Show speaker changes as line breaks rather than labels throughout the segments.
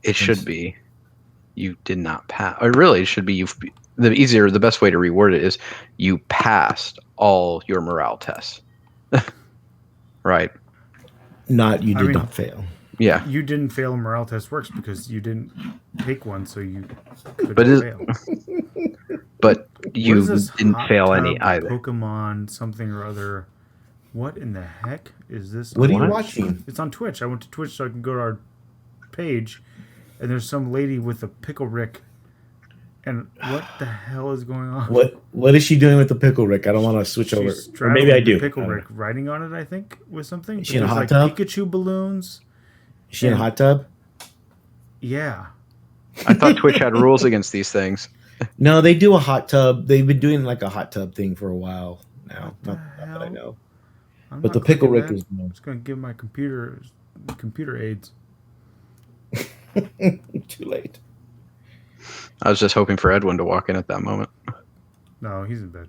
It should be you did not pass. Or really, it should be the best way to reword it is you passed all your morale tests. Right.
Not you did not fail.
Yeah.
You didn't fail a morale test works because you didn't take one, so you couldn't fail.
But you didn't fail any either.
Pokemon something or other. What in the heck is this?
What are you watching?
It's on Twitch. I went to Twitch so I can go to our page, and there's some lady with a pickle Rick. And what the hell is going on?
What is she doing with the pickle Rick? I don't want to switch over. Or maybe I do.
Pickle Rick riding on it, I think, with something.
Is she in a hot tub?
Pikachu balloons.
Is she in a hot tub?
Yeah.
I thought Twitch had rules against these things.
No, they do a hot tub. They've been doing like a hot tub thing for a while now. Not that I know. But the pickle Rick is.
I'm just going to give my computer aids.
Too late.
I was just hoping for Edwin to walk in at that moment.
No, he's in bed.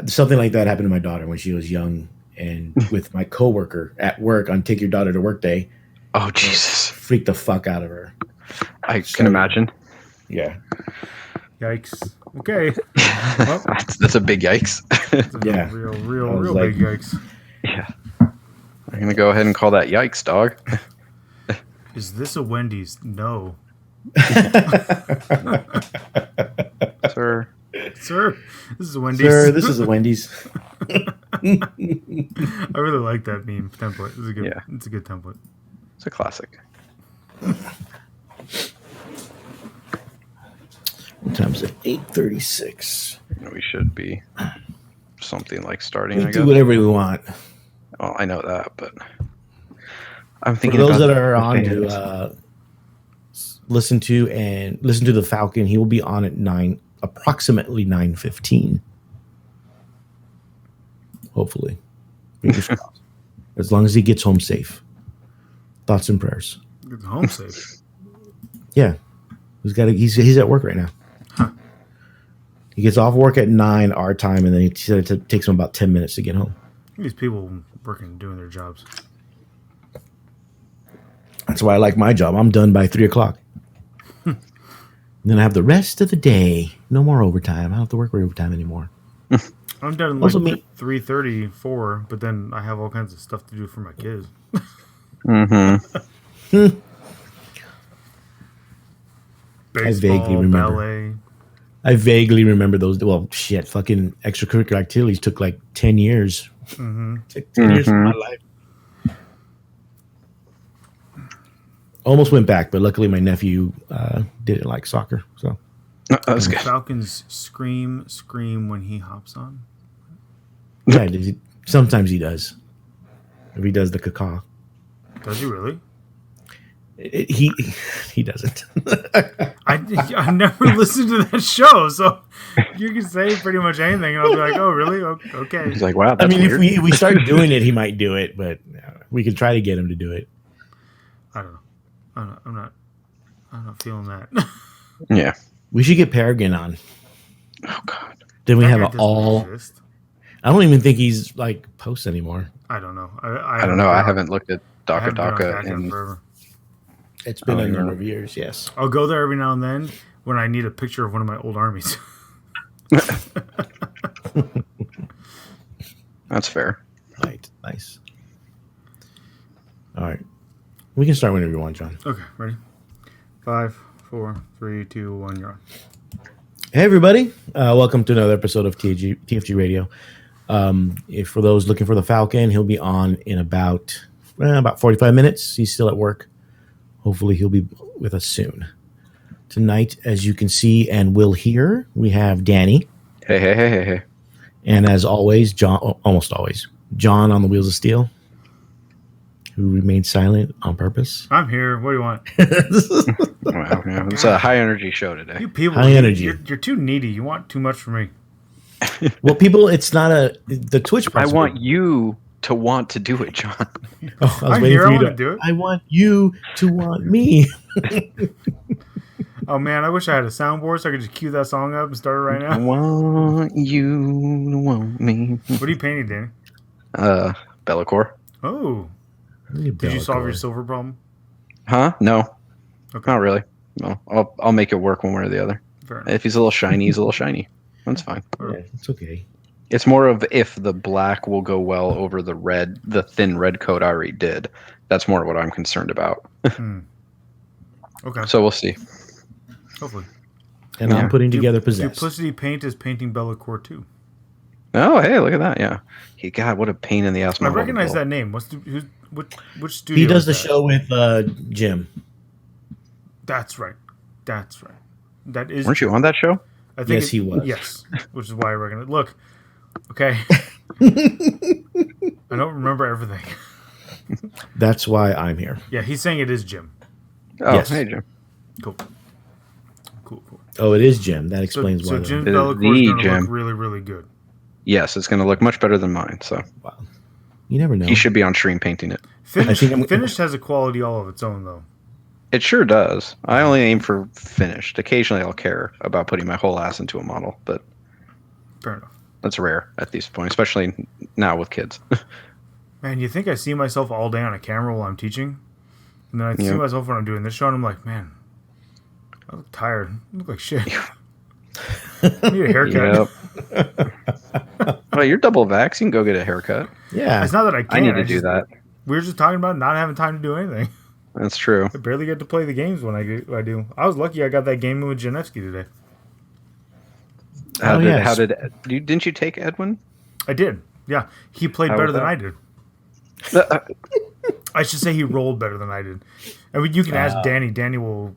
Something like that happened to my daughter when she was young, and with my coworker at work on Take Your Daughter to Work Day.
Oh Jesus!
Freaked the fuck out of her.
I can imagine.
Yeah.
Yikes. Okay.
Well, that's a big yikes.
Yeah.
Real big yikes.
Yeah. I'm gonna go ahead and call that yikes, dog.
Is this a Wendy's? No.
Sir,
this is a Wendy's.
Sir, this is a Wendy's.
I really like that meme template. It's a good template.
It's a classic.
What time is it? 8:36.
We should be something like starting.
We do whatever we want.
Oh, I know that, but I'm thinking
for those that are on to listen to the Falcon. He will be on at approximately 9:15. Hopefully, as long as he gets home safe. Thoughts and prayers.
Gets home safe.
Yeah, he's at work right now.
Huh.
He gets off work at 9 our time, and then he said it takes him about 10 minutes to get home.
These people working, doing their jobs.
That's why I like my job. I'm done by 3 o'clock. Then I have the rest of the day. No more overtime. I don't have to work overtime anymore.
I'm done like 3:30, 4, but then I have all kinds of stuff to do for my kids.
Mm-hmm.
Baseball,
I vaguely remember those. Well, shit, fucking extracurricular activities took like 10 years.
Mm-hmm.
Took 10 years of my life. Almost went back, but luckily my nephew didn't like soccer. So
that's good.
Falcons scream when he hops on.
Yeah, sometimes he does. If he does the caca.
Does he really?
He doesn't.
I never listened to that show, so you can say pretty much anything, and I'll be like, "Oh, really? Okay."
He's like, "Wow." That's
weird.
If
we start doing it, he might do it, but we could try to get him to do it.
I don't know. I'm not feeling that.
Yeah,
we should get Peregrine on.
Oh God!
Then we have it all. Exist. I don't even think he's like posts anymore.
I don't know.
I don't know. I haven't looked at Daka in forever.
It's been a number of years, yes.
I'll go there every now and then when I need a picture of one of my old armies.
That's fair.
Right. Nice. All right. We can start whenever you want, John.
Okay, ready? 5, 4, 3, 2, 1, you're on.
Hey, everybody. Welcome to another episode of TFG Radio. If for those looking for the Falcon, he'll be on in about 45 minutes. He's still at work. Hopefully he'll be with us soon. Tonight, as you can see and will hear, we have Danny.
Hey.
And as always, almost always, John on the Wheels of Steel, who remains silent on purpose.
I'm here. What do you want?
Wow, yeah. It's a high energy show today.
You people,
high energy.
You're too needy. You want too much from me.
Well, people, it's not the Twitch part.
I want you to want to do it, John.
Oh, I was waiting for you to do it. I want you to want me.
Oh man, I wish I had a soundboard so I could just cue that song up and start it right now.
I want you to want me.
What are you painting, Danny?
Bellacore.
Oh. Did you solve your silver problem?
Huh? No,
Okay.
not really. No, I'll make it work one way or the other.
Fair enough.
If he's a little shiny, he's a little shiny. That's fine.
Yeah, it's okay.
It's more of if the black will go well over the thin red coat I already did. That's more what I'm concerned about.
Okay.
So we'll see.
Hopefully.
And I'm putting together Possessed.
Duplicity Paint is painting Bellacore 2.
Oh, hey, look at that. Yeah. God, what a pain in the ass.
I recognize that name. Which studio?
He does the
is that?
show with Jim.
That's right. That is.
Weren't you on that show?
I think
Yes, he was.
Yes, which is why I recognize. Look, okay. I don't remember everything.
That's why I'm here.
Yeah, he's saying it is Jim.
Oh,
Yes.
hey, Jim.
Cool.
Oh, it is Jim. That explains
So
why.
Jim
It is
Bellacore
the
is going to
Jim.
look really, really good.
Yes, it's going to look much better than mine. So
Wow. You never know.
he should be on stream painting it.
Finished has a quality all of its own, though.
It sure does. I only aim for finished. Occasionally I'll care about putting my whole ass into a model, but
Fair enough.
that's rare at this point, especially now with kids.
Man, you think I see myself all day on a camera while I'm teaching? And then I see myself when I'm doing this show, and I'm like, man, I look tired. I look like shit. I need a haircut.
Yep. Well, you're double vax. You can go get a haircut.
Yeah.
It's not that I can't.
I need to do that.
We were just talking about not having time to do anything.
That's true.
I barely get to play the games when I do. I was lucky I got that game in with Janevsky today.
Didn't you take Edwin?
I did. Yeah. He played
How
better
was
than
that?
I did. I should say he rolled better than I did. I mean, you can ask Danny. Danny will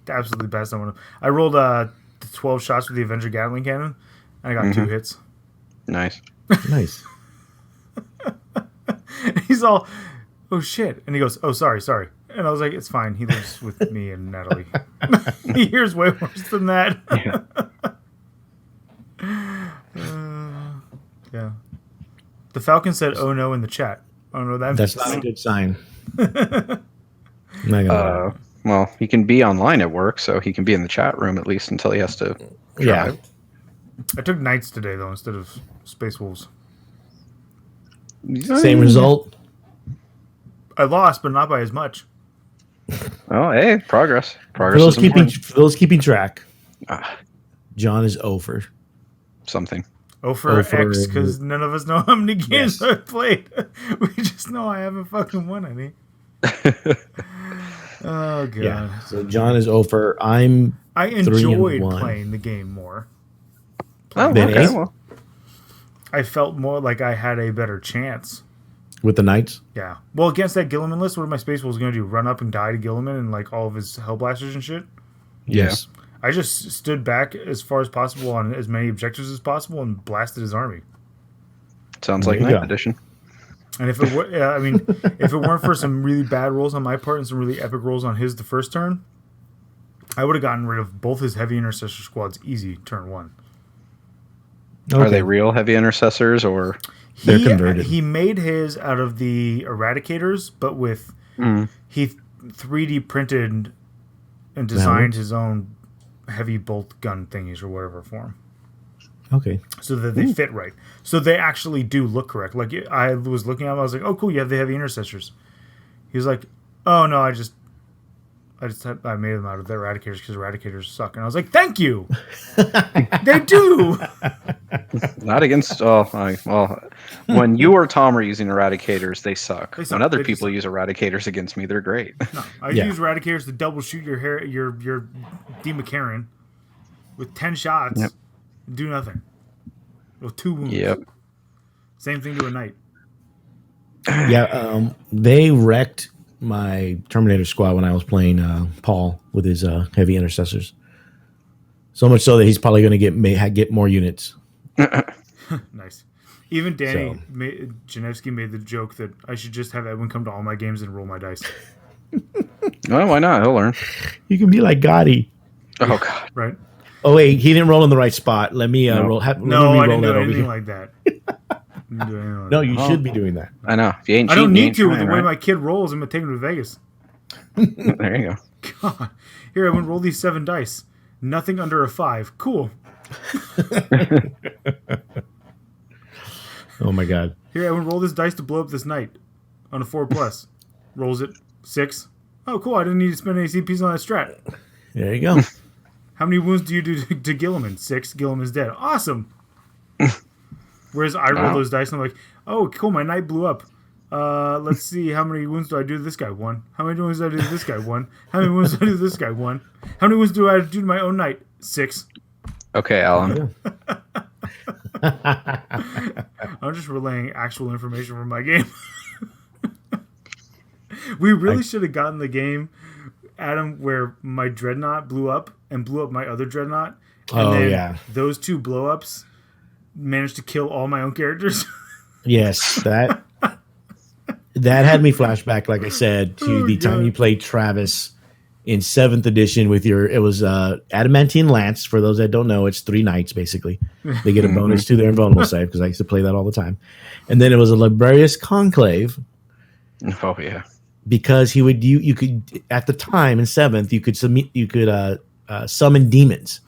absolutely pass on him. I rolled 12 shots with the Avenger Gatling cannon, and I got 2 hits.
Nice.
Nice.
He's all, oh shit. And he goes, oh, sorry. And I was like, it's fine. He lives with me and Natalie. He hears way worse than that. Yeah. The Falcon said, oh no, in the chat. Oh no,
That's not a good sign. Not gonna lie.
Well, he can be online at work, so he can be in the chat room at least until he has to drive.
I took Knights today, though, instead of Space Wolves.
Same result.
I lost, but not by as much.
Oh, hey, progress.
For those keeping track,
Ah,
John is over.
something.
Oh, for X, because none of us know how many games I've played. We just know I haven't fucking won any. Oh, God.
Yeah. So John is over. I
enjoyed
3-1.
playing the game more.
Oh,
Then
okay.
Ace?
Well,
I felt more like I had a better chance.
With the Knights?
Yeah. Well, against that Gilliman list, what are my Space Wolves going to do? Run up and die to Gilliman and like all of his Hellblasters and shit?
Yes.
I just stood back as far as possible on as many objectives as possible and blasted his army.
sounds like
There you
Night
go.
Edition.
And if it were, if it weren't for some really bad rolls on my part and some really epic rolls on his the first turn, I would have gotten rid of both his heavy intercessor squads easy turn 1.
Okay.
Are they real heavy intercessors or?
They're converted.
He made his out of the Eradicators, but with he 3D printed and designed his own heavy bolt gun thingies or whatever for him.
Okay.
So that they fit right. So they actually do look correct. Like I was looking at him, I was like, "Oh, cool, you have the heavy intercessors." He was like, "Oh no, I made them out of the Eradicators because Eradicators suck." And I was like, "Thank you." They do.
Not against. When you or Tom are using Eradicators, they suck.
They suck.
When other
They just
people
suck.
use Eradicators against me, they're great.
No, I
Yeah.
use Eradicators to double shoot your D McCarran with 10 shots.
Yep.
Do nothing. With 2 wounds.
Yep.
Same thing to a knight.
Yeah. They wrecked my Terminator squad when I was playing Paul with his heavy intercessors. So much so that he's probably going to get more units.
Nice. Even Danny
So.
Janevsky made the joke that I should just have Edwin come to all my games and roll my dice.
Well, why not? He'll learn.
You can be like Gotti.
Oh God.
Right?
Oh wait, he didn't roll in the right spot. Let me roll. Let
No,
me
I
roll
didn't do
that over
anything
here.
like that.
No, you should be doing that.
I know. If you ain't
I
cheating,
don't
you
need
ain't
to.
trying,
The way
right?
my kid rolls, I'm going to take him to Vegas.
There you go.
God. Here, Edwin, roll these 7 dice. Nothing under a 5. Cool.
Oh my god.
Here, Edwin, roll this dice to blow up this knight on a 4+. Rolls it. 6. Oh, cool. I didn't need to spend any CPs on that strat.
There you go.
How many wounds do you do to Gilliman? 6. Gilliman's dead. Awesome. Whereas I roll those dice and I'm like, oh, cool, my knight blew up. Let's see, how many wounds do I do to this guy? 1. How many wounds do I do to this guy? 1. How many wounds do I do to this guy? 1. How many wounds do I do to my own knight? 6.
Okay, Alan.
I'm just relaying actual information from my game. We really should have gotten the game, Adam, where my dreadnought blew up and blew up my other dreadnought. And then those 2 blow-ups managed to kill all my own characters.
Yes, that had me flashback, like I said, to the time you played Travis in 7th edition with it was Adamantine Lance. For those that don't know, it's 3 knights, basically. They get a bonus to their invulnerable save, because I used to play that all the time. And then it was a Liberius Conclave.
Oh, yeah.
Because you could, at the time in 7th, you could summon demons.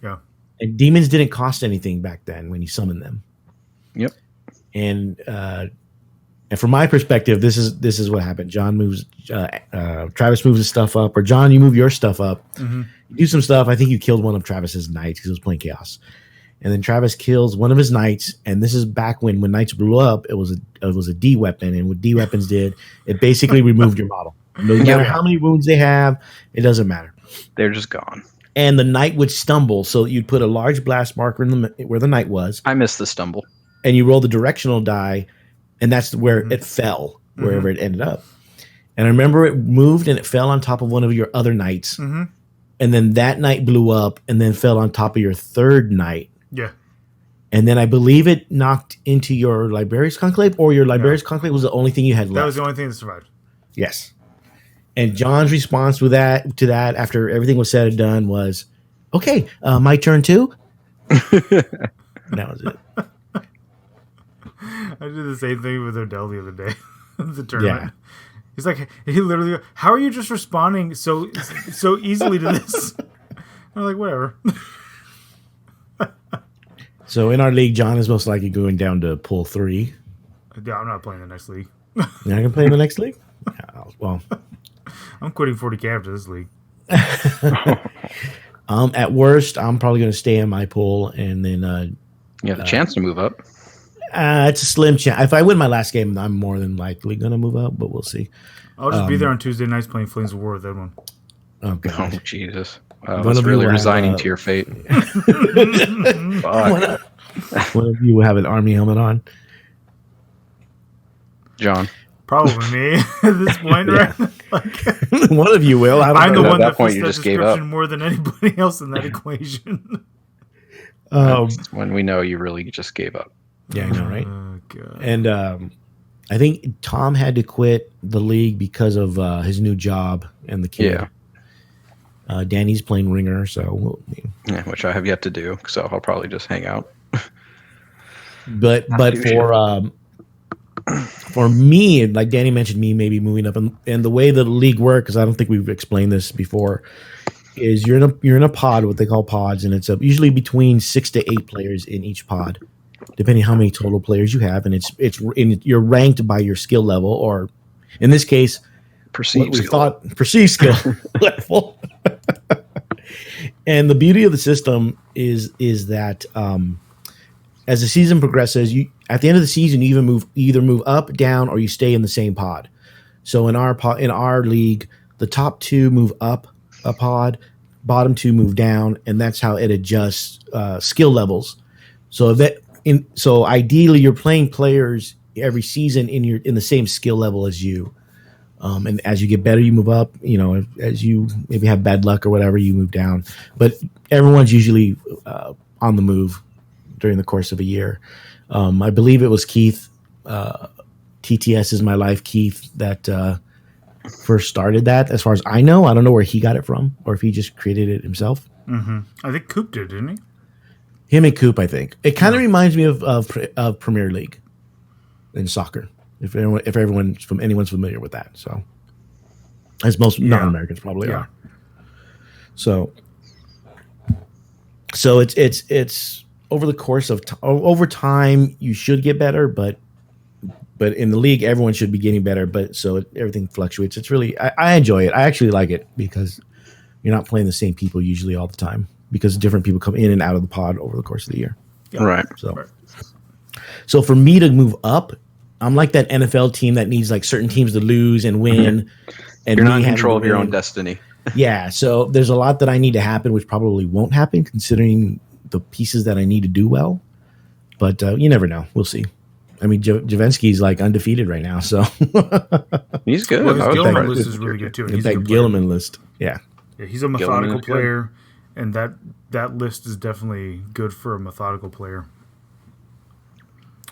Yeah.
And demons didn't cost anything back then when you summoned them.
Yep.
And from my perspective, this is what happened. John moves, Travis moves his stuff up, or John, you move your stuff up. Mm-hmm. You do some stuff. I think you killed one of Travis's knights because he was playing Chaos, and then Travis kills one of his knights. And this is back when knights blew up. It was a D weapon, and what D weapons did, it basically removed your model. No matter how many wounds they have, it doesn't matter.
They're just gone.
And the knight would stumble, so you'd put a large blast marker where the knight was.
I missed the stumble.
And you roll the directional die, and that's where it fell, wherever it ended up. And I remember it moved and it fell on top of one of your other knights. Mm-hmm. And then that knight blew up and then fell on top of your 3rd knight.
Yeah.
And then I believe it knocked into your Liberius Conclave, or your Liberius Conclave was the only thing you had left.
That was the only thing that survived.
Yes. And John's response to that after everything was said and done was, okay, my turn too. That was it.
I did the same thing with Odell the other day. The tournament. Yeah. He's like, he literally goes, how are you just responding so easily to this? I'm like, whatever.
So in our league, John is most likely going down to pool 3.
Yeah, I'm not playing the next league.
You're not going to play in the next league? Yeah, well,
I'm quitting 40K after this league.
At worst, I'm probably going to stay in my pool, and then
you have the chance to move up.
It's a slim chance. If I win my last game, I'm more than likely going to move up, but we'll see.
I'll just be there on Tuesday nights playing Flames of War with Edwin.
Oh, God.
Oh, Jesus. Wow, that's really resigning to your fate.
One of you will have an army helmet on.
John.
Probably me at this point, right?
Like, one of you will.
I'm the one that
point
fits
you
that
just gave up
more than anybody else in that equation.
When we know you really just gave up.
Yeah, I know, right?
Oh, God.
And I think Tom had to quit the league because of his new job and the kid.
Yeah.
Danny's playing ringer, so
which I have yet to do, so I'll probably just hang out.
But for me, like Danny mentioned, me maybe moving up, and the way the league works, because I don't think we've explained this before, is you're in a pod, what they call pods, and it's usually between 6 to 8 players in each pod, depending how many total players you have, and you're ranked by your skill level, or in this case, perceived skill level. And the beauty of the system is that as the season progresses, at the end of the season, you either move up, down, or you stay in the same pod. So in our league, the top 2 move up a pod, bottom 2 move down, and that's how it adjusts skill levels. So ideally, you're playing players every season in the same skill level as you. And as you get better, you move up. As you maybe have bad luck or whatever, you move down. But everyone's usually on the move during the course of a year. I believe it was Keith, TTS is my life, Keith, that first started that. As far as I know, I don't know where he got it from, or if he just created it himself.
Mm-hmm. I think Coop did, didn't he?
Him and Coop, I think. It kind of reminds me of Premier League in soccer. If anyone's familiar with that, so as most non-Americans probably are. So it's over the course of over time you should get better, but but in the league, everyone should be getting better. But so everything fluctuates. It's really I enjoy it. I actually like it because you're not playing the same people usually all the time because different people come in and out of the pod over the course of the year.
Yeah.
Right.
So for me to move up, I'm like that NFL team that needs like certain teams to lose and win. And
you're not in control of your own destiny.
Yeah. So there's a lot that I need to happen, which probably won't happen considering the pieces that I need to do well. But you never know. We'll see. I mean, Javensky's like undefeated right now, so
he's good.
Well, his Gilliman list is really good too.
He's that Gilliman list, yeah,
he's a methodical player, and that list is definitely good for a methodical player.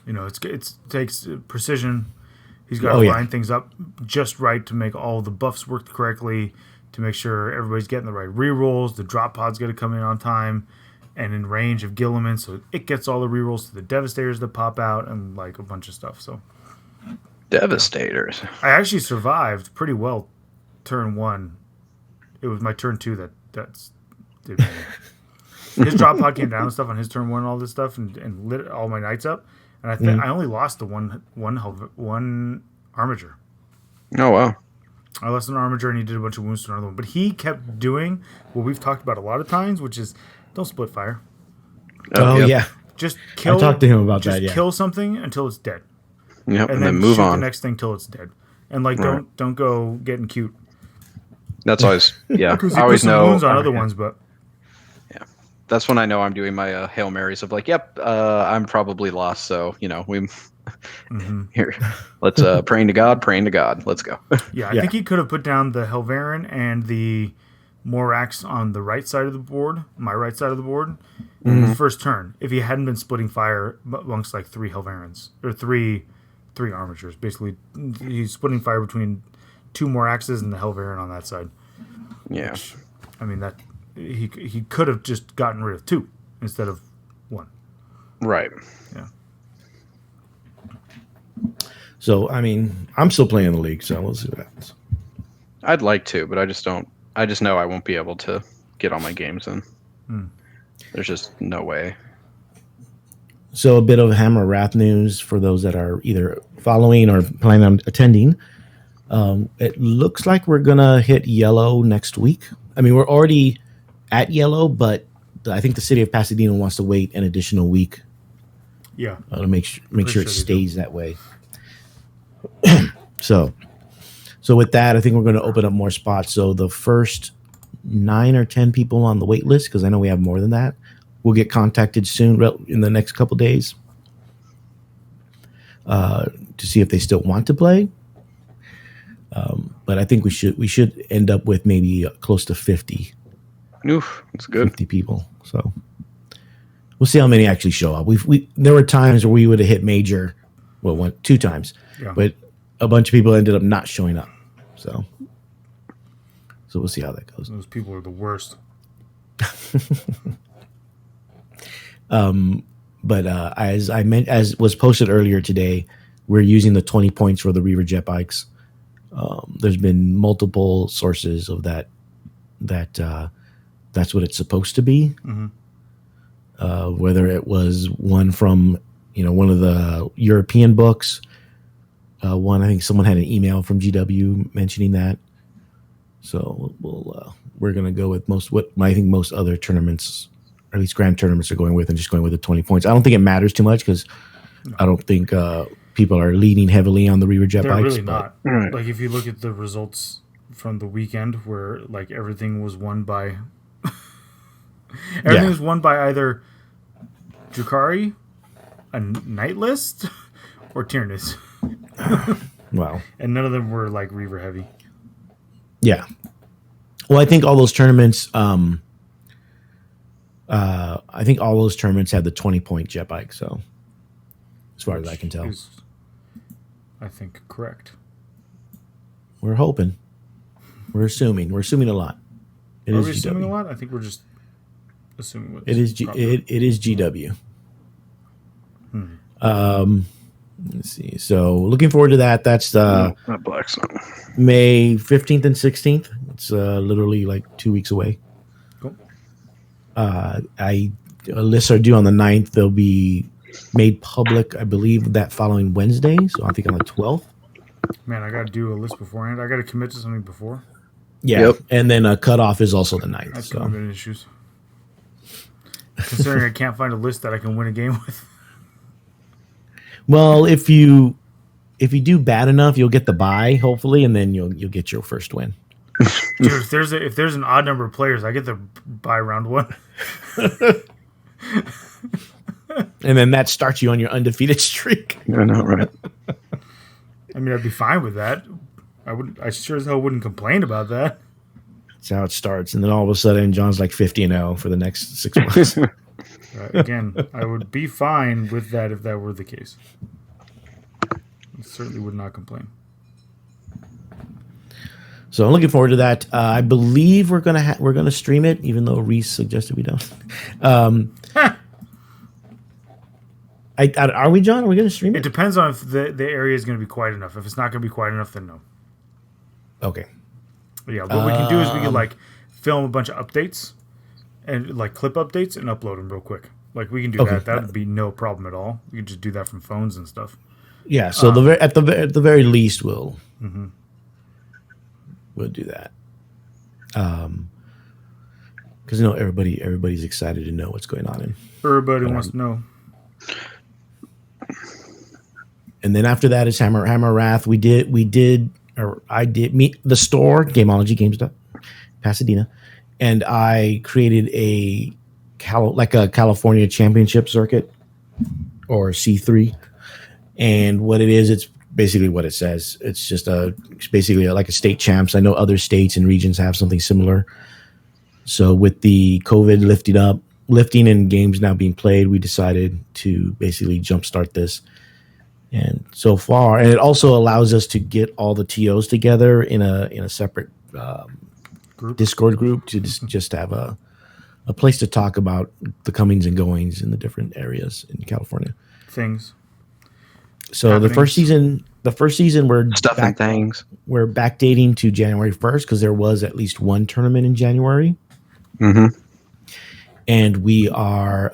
You know, it takes precision. He's got to line things up just right to make all the buffs work correctly, to make sure everybody's getting the right rerolls. The drop pod's got to come in on time and in range of Gilliman, so it gets all the rerolls to the Devastators that pop out and like a bunch of stuff. So
Devastators.
I actually survived pretty well turn 1. It was my turn 2 that's did me. His drop pod came down and stuff on his turn 1 and all this stuff and lit all my knights up. And I think I only lost the one Armiger.
Oh wow.
I lost an Armiger and he did a bunch of wounds to another one. But he kept doing what we've talked about a lot of times, which is don't split fire.
Yeah.
Just kill.
I talked to him about that. Yeah.
Kill something until it's dead.
Yep,
and then
move
shoot
on.
The next thing till it's dead. And like don't go getting cute.
That's always I
always
know
wounds on other ones, but
yeah, that's when I know I'm doing my Hail Marys of like, yep, I'm probably lost. So we here, let's praying to God, let's go.
Yeah, I think he could have put down the Helverin and the Morax on the right side of the board, my right side of the board, in his first turn. If he hadn't been splitting fire amongst like 3 Helverins or three Armigers, basically he's splitting fire between 2 Moraxes and the Helverin on that side.
Yeah,
which, I mean that he could have just gotten rid of 2 instead of 1.
Right.
Yeah.
So I mean, I'm still playing the league, so we'll see what happens.
I'd like to, but I just don't. I just know I won't be able to get all my games in. There's just no way.
So a bit of Hammer Wrath news for those that are either following or planning on attending. It looks like we're going to hit yellow next week. I mean, we're already at yellow, but I think the city of Pasadena wants to wait an additional week.
Yeah.
To make sure it stays that way. So with that, I think we're going to open up more spots. So the first 9 or 10 people on the wait list, because I know we have more than that, will get contacted soon in the next couple days to see if they still want to play. But I think we should end up with maybe close to 50.
Oof, that's good.
50 people. So we'll see how many actually show up. There were times where we would have hit major, 2 times, but a bunch of people ended up not showing up. So we'll see how that goes.
Those people are the worst.
But as was posted earlier today, we're using the 20 points for the Reaver jet bikes. There's been multiple sources of that that's what it's supposed to be. Whether it was one from one of the European books, one I think someone had an email from GW mentioning that. So we're gonna go with what I think most other tournaments, or at least grand tournaments, are going with, and just going with the 20 points. I don't think it matters too much because I don't think people are leaning heavily on the Reaver jet
They're
bikes.
really not. Like if you look at the results from the weekend, where like everything was won by was won by either Drukhari, a Night List, or Tyrannus.
Wow.
And none of them were like Reaver heavy.
Yeah. Well, I think all those tournaments had the 20-point jet bike, so as far as I can tell.
Is, I think, correct.
We're hoping. We're assuming. We're assuming a lot.
Are we assuming a lot? I think we're just assuming what
it is. It is GW. Let's see. So looking forward to that. That's
not Black Sun.
May 15th and 16th. It's literally like 2 weeks away.
Cool.
Lists are due on the 9th. They'll be made public, I believe, that following Wednesday. So I think on the 12th.
Man, I got to do a list beforehand. I got to commit to something before.
Yeah,
Yep.
and then cutoff is also the 9th.
That's
So.
commitment issues. Considering I can't find a list that I can win a game with.
Well, if you do bad enough, you'll get the bye, hopefully, and then you'll get your first win.
Dude, if there's an odd number of players, I get the bye round 1.
And then that starts you on your undefeated streak.
I know, right?
I mean, I'd be fine with that. I sure as hell wouldn't complain about that.
That's how it starts, and then all of a sudden, John's like 50-0 for the next 6 months.
Again, I would be fine with that if that were the case. I certainly would not complain.
So I'm looking forward to that. I believe we're gonna stream it, even though Reese suggested we don't. Are we, John? Are we gonna stream
It
it?
depends on if the area is going to be quiet enough. If it's not going to be quiet enough, then no.
Okay.
But yeah, what we can do is we can like film a bunch of updates and like clip updates and upload them real quick. Like we can do that. That would be no problem at all. We can just do that from phones and stuff.
Yeah. So at the very least, we'll do that. Because everybody's excited to know what's going on.
Everybody wants to know.
And then after that is Hammer Wrath. I did meet the store, Gameology GameStop, Pasadena, and I created a California Championship Circuit, or C3. And what it is, it's basically what it says. It's basically like a state champs. I know other states and regions have something similar. So with the COVID lifting and games now being played, we decided to basically jumpstart this. And so far, and it also allows us to get all the TOs together in a separate Discord group to just have a place to talk about the comings and goings in the different areas in California.
Things.
So
Happenings.
the first season we're
Stuff and things.
We're backdating to January 1st because there was at least one tournament in January.
Mm-hmm.
And we are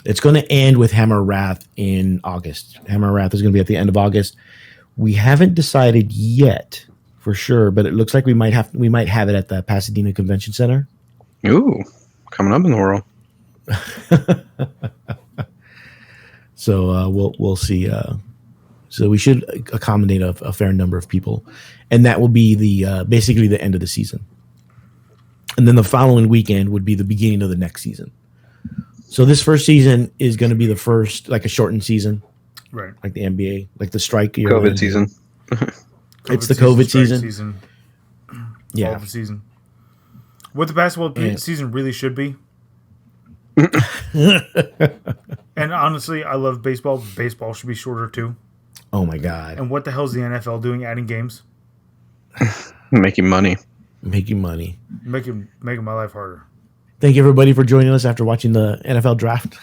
it's going to end with Hammer Wrath in August. Hammer Wrath is going to be at the end of August. We haven't decided yet for sure, but it looks like we might have it at the Pasadena Convention Center.
Ooh, coming up in the world.
So we'll see. So we should accommodate a fair number of people, and that will be the basically the end of the season. And then the following weekend would be the beginning of the next season. So this first season is going to be the first, like a shortened season,
Right.
like the NBA, like the strike.
COVID season.
It's the COVID
strike
season. Yeah.
All the season. What the basketball season really should be. And honestly, I love baseball. Baseball should be shorter too.
Oh my God.
And what the hell is the NFL doing? Adding games,
Making money.
Making money.
making my life harder.
Thank you everybody for joining us after watching the NFL draft.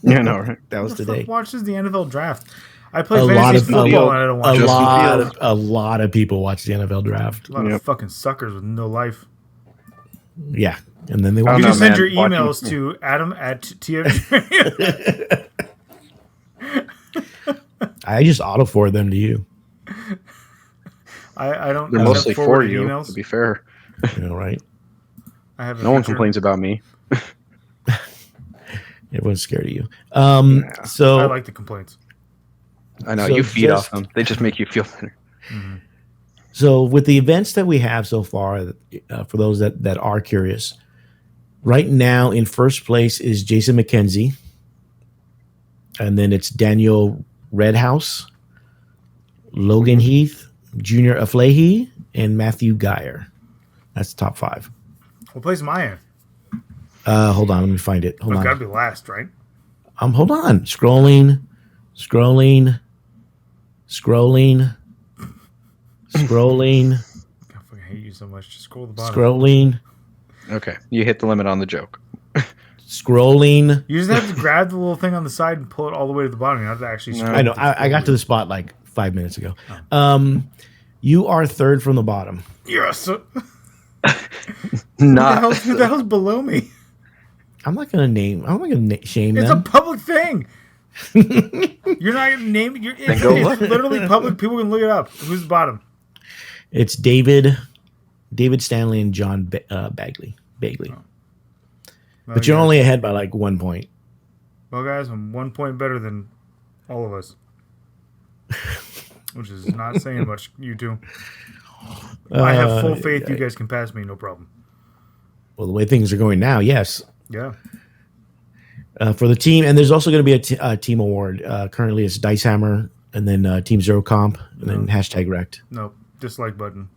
Yeah, no, right.
That was
Who the
today.
fuck watches the NFL draft? I play fantasy football and I don't watch it.
A lot of people watch the NFL draft.
A lot of fucking suckers with no life.
Yeah. And then they
You
watch.
can send your
Watching-
emails to Adam@TFG Radio.
I just auto forward them to you.
I don't.
They're
I
mostly
don't
for
forward
you,
emails.
to be fair.
You know, right?
I have a
No one
feature.
complains about me.
Everyone's scared of you.
Yeah.
So
I like the complaints.
I know,
So
you feed off them. They just make you feel better.
So with the events that we have so far, for those that are curious, right now in first place is Jason McKenzie. And then it's Daniel Redhouse, Logan Heath, Junior Aflahi, and Matthew Geyer. That's the top 5.
What place am I in?
Hold on, let me find it. Hold
It's
on.
got to be last, right?
Hold on. Scrolling.
I fucking hate you so much. Just scroll the bottom.
Scrolling.
Okay, you hit the limit on the joke.
Scrolling.
You just have to grab the little thing on the side and pull it all the way to the bottom. You have to actually.
No.
Scroll
I know. I got to the spot like 5 minutes ago. You are third from the bottom.
Yes.
Not.
Who the hell's below me?
I'm not gonna shame
It's
them.
a public thing. You're not gonna name it. It's literally public. People can look it up. Who's the bottom?
It's David Stanley and John Bagley.
Well,
But you're only ahead by like 1 point.
Well, guys, I'm 1 point better than all of us, which is not saying much. You two. I have full faith you guys can pass me, no problem.
Well, the way things are going now, yes.
Yeah.
For the team, and there's also going to be a team award. Currently, it's Dice Hammer, and then Team Zero Comp, and then #Wrecked.
No, dislike button.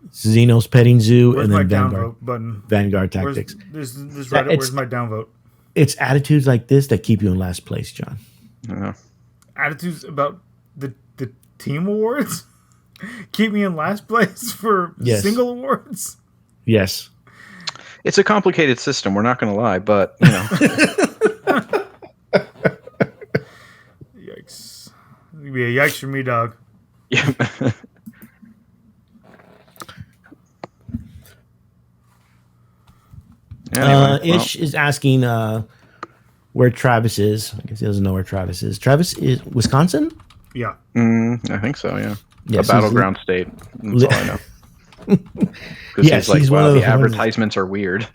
Xenos Petting Zoo,
Where's
and
my
then
downvote button?
Vanguard Tactics.
This Reddit, where's my downvote?
It's attitudes like this that keep you in last place, John.
Yeah.
Attitudes about the team awards keep me in last place for single awards.
Yes.
It's a complicated system. We're not going to lie, but you know.
Yikes! It'd be a yikes for me, dog.
Yeah.
Ish is asking where Travis is. I guess he doesn't know where Travis is. Travis is Wisconsin?
Yeah.
I think so, yeah.
Yes,
a battleground state. That's all I know.
Yes,
he's
one of
the
the
advertisements are weird.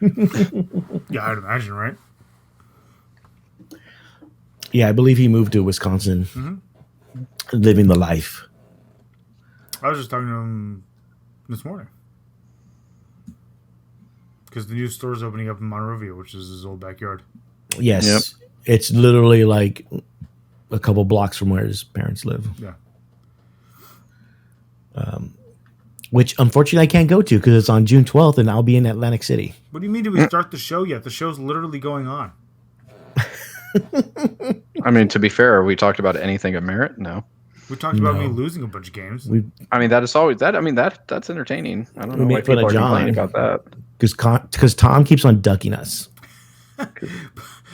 Yeah, I'd imagine, right?
Yeah, I believe he moved to Wisconsin, living the life.
I was just talking to him this morning. Because the new store's opening up in Monrovia, which is his old backyard.
Yes.
Yep.
It's literally like a couple blocks from where his parents live.
Yeah.
Which, unfortunately, I can't go to because it's on June 12th, and I'll be in Atlantic City.
What do you mean did we start the show yet? The show's literally going on.
I mean, to be fair, we talked about anything of merit? No.
We talked about me losing a bunch of games.
I mean, that is always that. I mean, that's entertaining. I don't know why people are complaining about that.
Because Tom keeps on ducking us.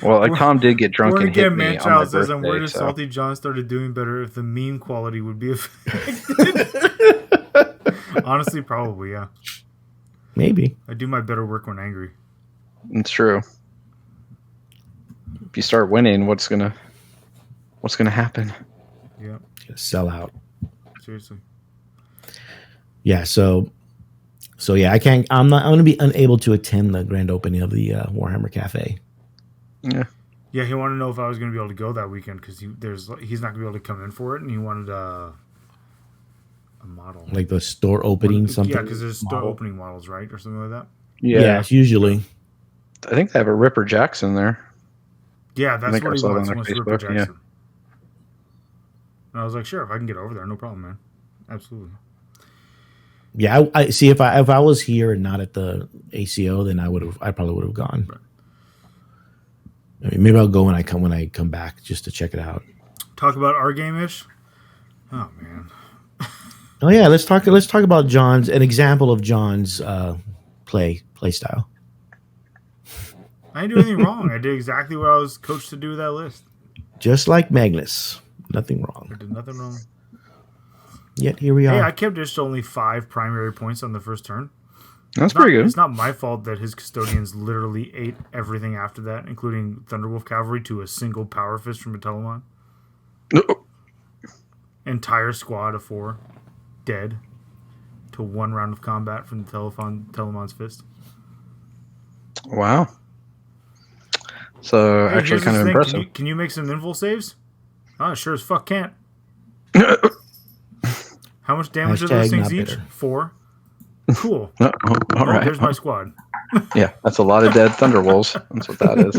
Well, like Tom did get drunk and hit me on my
Manchild says,
birthday,
I'm worried if
so.
Salty John started doing better if the meme quality would be affected. Honestly, probably, yeah.
Maybe.
I do my better work when angry.
It's true. If you start winning, what's gonna happen?
Yeah.
Sell out.
Seriously.
Yeah, so yeah, I'm going to be unable to attend the grand opening of the Warhammer Cafe.
Yeah.
Yeah, he wanted to know if I was going to be able to go that weekend because he's not going to be able to come in for it, and he wanted a model.
Like the store opening something?
Yeah, because there's store opening models, right? Or something like that?
Yeah, it's usually.
I think they have a Ripper Jackson there.
Yeah, that's what he wants. He wants Ripper
Facebook,
Jackson.
yeah.
And I was like, sure, if I can get over there, no problem, man. Absolutely.
Yeah, I see. If I was here and not at the ACO, then I probably would have gone.
Right.
I mean, maybe I'll go when I come back just to check it out.
Talk about our game-ish? Oh, man.
Oh yeah, let's talk about an example of John's play style.
I didn't do anything wrong. I did exactly what I was coached to do with that list.
Just like Magnus. Nothing wrong.
I did nothing wrong.
Yet here we are.
Hey, I kept just only 5 primary points on the first turn.
That's pretty good.
It's not my fault that his custodians literally ate everything after that, including Thunderwolf Cavalry to a single power fist from a Telemon. Entire squad of 4 dead to 1 round of combat from the Telemon's fist.
Wow. So
Hey,
actually
here's
kind
the
of
thing.
impressive.
Can you make some invul saves? Sure as fuck can't. How much damage are those things each? 4. Cool.
All right.
There's my squad.
Yeah, that's a lot of dead Thunderwolves. That's what that is.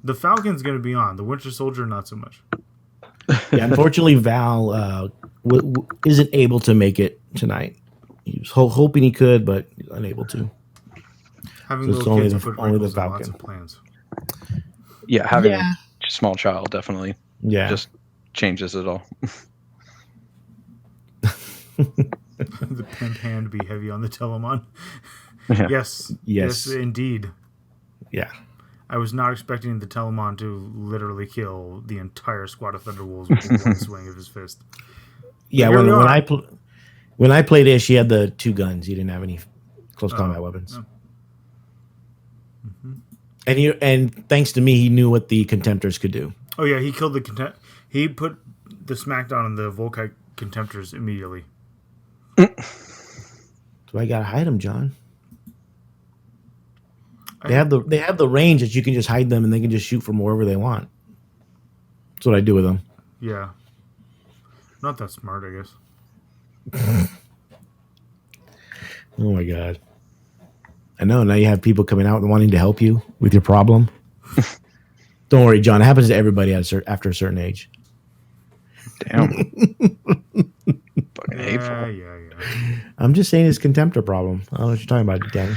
The Falcon's going to be on. The Winter Soldier, not so much.
Yeah, unfortunately, Val isn't able to make it tonight. He was hoping he could, but unable to.
Having
So it's
little
only
kids
the-
put
only the
wrinkles in lots
Falcon.
of plans.
Yeah, having a small child definitely just changes it all.
The pimp hand be heavy on the Telemon.
Yeah.
Yes, indeed.
Yeah.
I was not expecting the Telemon to literally kill the entire squad of Thunderwolves with one swing of his fist.
Yeah,
Here we are.
when I played Ish, he had the 2 guns. He didn't have any close combat weapons.
No.
And thanks to me, he knew what the Contemptors could do.
Oh yeah, he killed the He put the smackdown on the Volkite Contemptors immediately.
So I gotta hide them, John. They have the range that you can just hide them and they can just shoot from wherever they want. That's what I do with them.
Yeah. Not that smart, I guess.
Oh my god. I know, now you have people coming out and wanting to help you with your problem. Don't worry, John. It happens to everybody after a certain age.
Damn. Fucking hateful.
Yeah.
I'm just saying it's Contemptor problem. I don't know what you're talking about, Danny.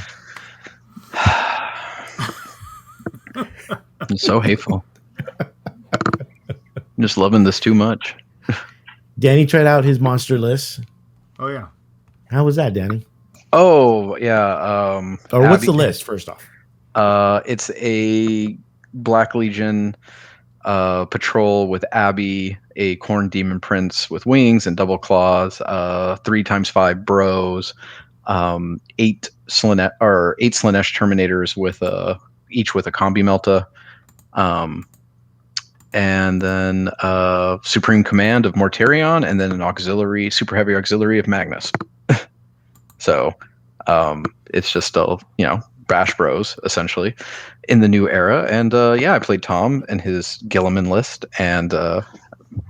It's so hateful. I'm just loving this too much.
Danny tried out his monster list.
Oh yeah.
How was that, Danny?
Oh yeah.
Or what's the list first off?
It's a Black Legion patrol with Abby, a Corn Demon Prince with wings and double claws, 3x5 bros, 8 Slanesh Terminators with each with a combi melta, and then Supreme Command of Mortarion, and then an super heavy auxiliary of Magnus. So it's just still, Bash Bros essentially in the new era. And I played Tom and his Gilliman list and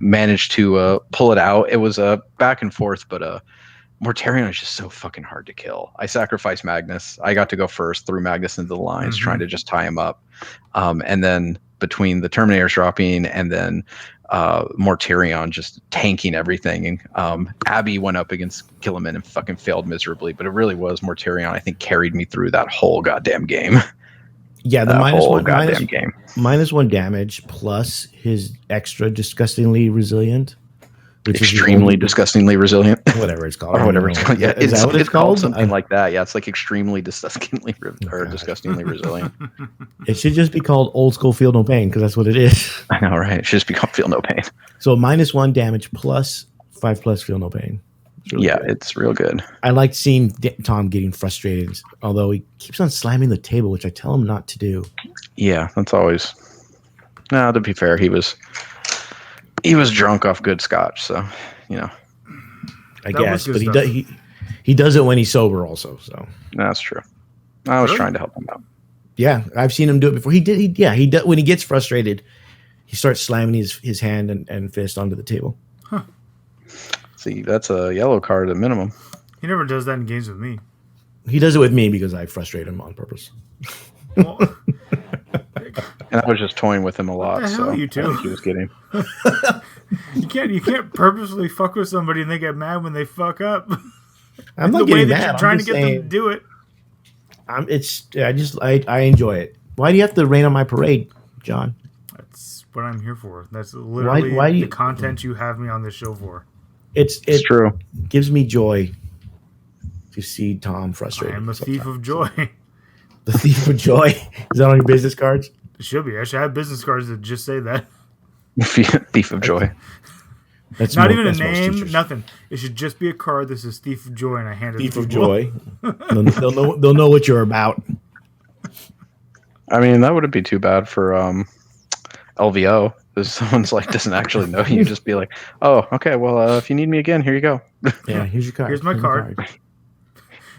managed to pull it out. It was a back and forth, but Mortarion is just so fucking hard to kill. I sacrificed Magnus. I got to go first, threw Magnus into the lines, trying to just tie him up. And then between the Terminators dropping and then Mortarion just tanking everything. And Abby went up against Gilliman and fucking failed miserably. But it really was Mortarion, I think, carried me through that whole goddamn game.
Yeah, the -1 damage plus his extra disgustingly resilient.
Extremely disgustingly resilient.
Whatever it's called.
Or whatever it's called. Yeah,
is that what it's called?
Something like that. Yeah, it's like extremely disgustingly disgustingly resilient.
It should just be called Old School Feel No Pain because that's what it is.
I know, right? It should just be called Feel No Pain.
So -1 damage plus 5+ Feel No Pain.
Really good. It's real good.
I like seeing Tom getting frustrated, although he keeps on slamming the table, which I tell him not to do.
Yeah, that's always. No, to be fair, he was drunk off good scotch, so
I guess, but he does it when he's sober, also. So
that's true. I was trying to help him out.
Yeah, I've seen him do it before. He did. When he gets frustrated, he starts slamming his hand and fist onto the table.
Huh.
See, that's a yellow card at minimum.
He never does that in games with me.
He does it with me because I frustrate him on purpose.
Well,
and I was just toying with him a lot.
What the hell,
so
you two?
I think he was kidding.
You can't purposely fuck with somebody and they get mad when they fuck up.
I'm not getting mad.
You're trying to get them to do it.
I enjoy it. Why do you have to rain on my parade, John?
That's what I'm here for. That's literally the content you have me on this show for.
It's
true.
Gives me joy to see Tom frustrated.
I'm a thief of joy.
The thief of joy? Is that on your business cards?
It should be. I should have business cards that just say that.
Thief of joy.
That's not even a name, nothing. It should just be a card that says Thief of Joy, and I hand it to
Thief of Joy. They'll know what you're about.
I mean, that wouldn't be too bad for LVO. If someone's doesn't actually know you, just be like, oh, okay, well, if you need me again, here you go.
Yeah, here's your card.
Here's my card.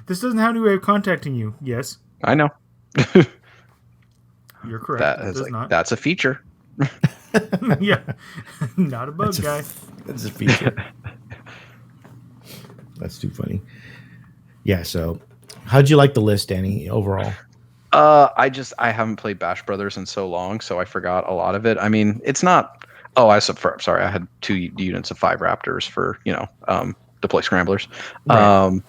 This doesn't have any way of contacting you. Yes.
I know.
You're correct.
That's a feature.
Yeah. Not a bug, guy.
That's a feature. That's too funny. Yeah, so how'd you like the list, Danny, overall?
I haven't played Bash Brothers in so long, so I forgot a lot of it. I mean, it's not. Oh, sorry. I had 2 units of 5 Raptors for deploy scramblers. Right.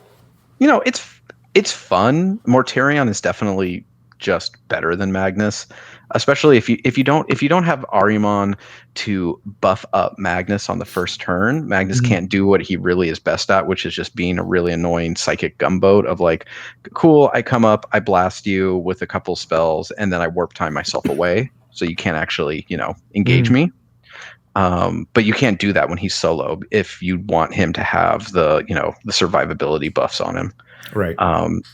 It's fun. Mortarion is definitely just better than Magnus, especially if you don't have Ahriman to buff up Magnus on the first turn. Magnus can't do what he really is best at, which is just being a really annoying psychic gumboat of cool, I come up, I blast you with a couple spells, and then I warp time myself away, so you can't actually engage me. But you can't do that when he's solo if you want him to have the the survivability buffs on him.
Right.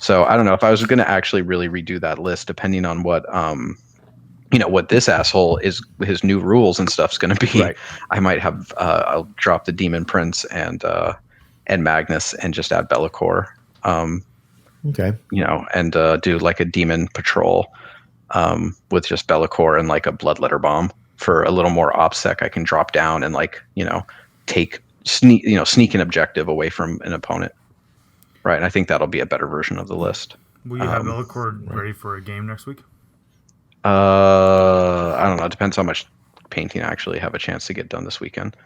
So I don't know if I was going to actually really redo that list, depending on what what this asshole is, his new rules and stuff's going to be.
Right.
I might have I'll drop the Demon Prince and Magnus and just add Bellicor.
Okay.
And do like a Demon Patrol with just Bellicor and like a Bloodletter Bomb for a little more OPSEC. I can drop down and sneak an objective away from an opponent. Right, and I think that'll be a better version of the list.
Will you have Bellicor ready for a game next week?
I don't know. It depends how much painting I actually have a chance to get done this weekend.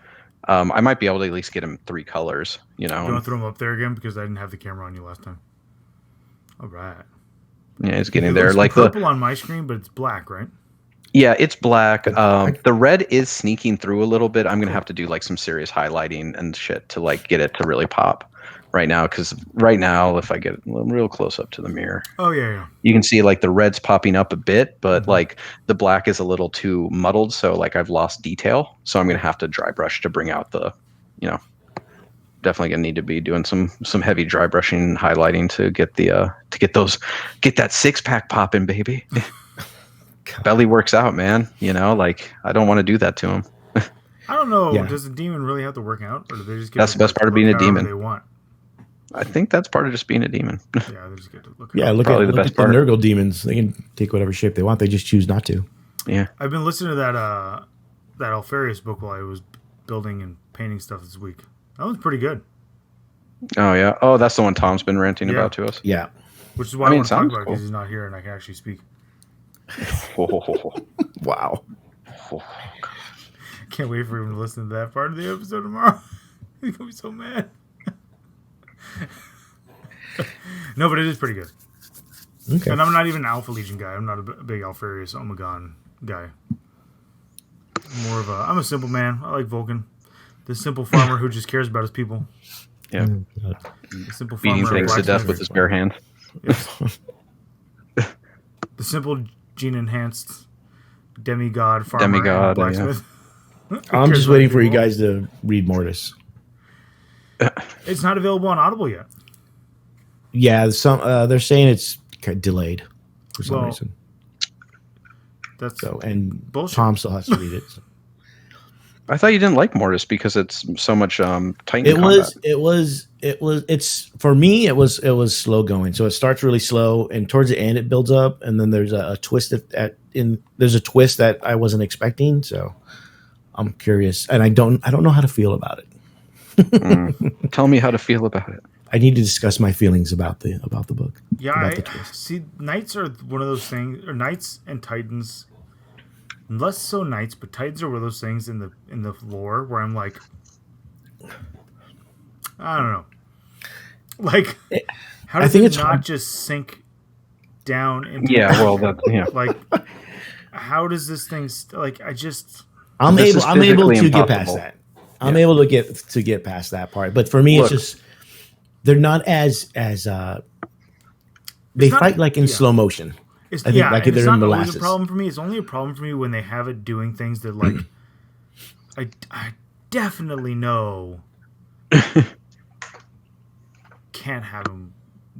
I might be able to at least get him 3 colors. You
want to throw him up there again because I didn't have the camera on you last time. All right.
Yeah, it's getting there.
Like purple on my screen, but it's black, right?
Yeah, it's black. The red is sneaking through a little bit. I'm gonna have to do like some serious highlighting and shit to like get it to really pop right now. Because right now, if I get real close up to the mirror, you can see like the red's popping up a bit, but like the black is a little too muddled. So like I've lost detail. So I'm gonna have to dry brush to bring out the, definitely gonna need to be doing some heavy dry brushing and highlighting to get the get that 6-pack popping, baby. Belly works out, man. Like I don't want to do that to him.
I don't know. Yeah. Does the demon really have to work out, or do they just get?
That's the best part of being a demon.
They want.
I think that's part of just being a demon.
Yeah, they just get to look.
Yeah, look at the Nurgle demons. They can take whatever shape they want. They just choose not to.
Yeah,
I've been listening to that Alfarius book while I was building and painting stuff this week. That one's pretty good.
Oh yeah. Oh, that's the one Tom's been ranting about to us.
Yeah.
Which is why I want to talk about it because he's not here and I can actually speak.
Wow.
Can't wait for him to listen to that part of the episode tomorrow. He's going to be so mad. No, but it is pretty good. Okay. And I'm not even an Alpha Legion guy. I'm not a big Alfarius Omegon guy. I'm a simple man. I like Vulcan. The simple farmer who just cares about his people.
Yeah.
The simple
beating
farmer
things to death with his bare hands.
Yes. The simple gene-enhanced demigod farmer blacksmith.
Yeah. I'm just waiting for you guys to read Mortis.
It's not available on Audible yet.
Yeah, they're saying it's delayed for some reason.
That's
and
bullshit.
Tom still has to read it. So.
I thought you didn't like Mortis because it's so much Titan
combat. It's for me. It was slow going. So it starts really slow, and towards the end it builds up, and then there's a twist there's a twist that I wasn't expecting. So I'm curious, and I don't know how to feel about it.
Tell me how to feel about it.
I need to discuss my feelings about the book.
Yeah, see, Knights are one of those things, or Knights and Titans. Less so Knights, but Titans are one of those things in the lore where I'm like, I don't know, like, how does it not just sink down into?
Yeah, well,
like, how does this thing like?
I'm able to get past that. I'm able to get past that part, but for me, it's just they're not as they fight like in slow motion.
It's not always a problem for me. It's only a problem for me when they have it doing things that like I definitely know can't have them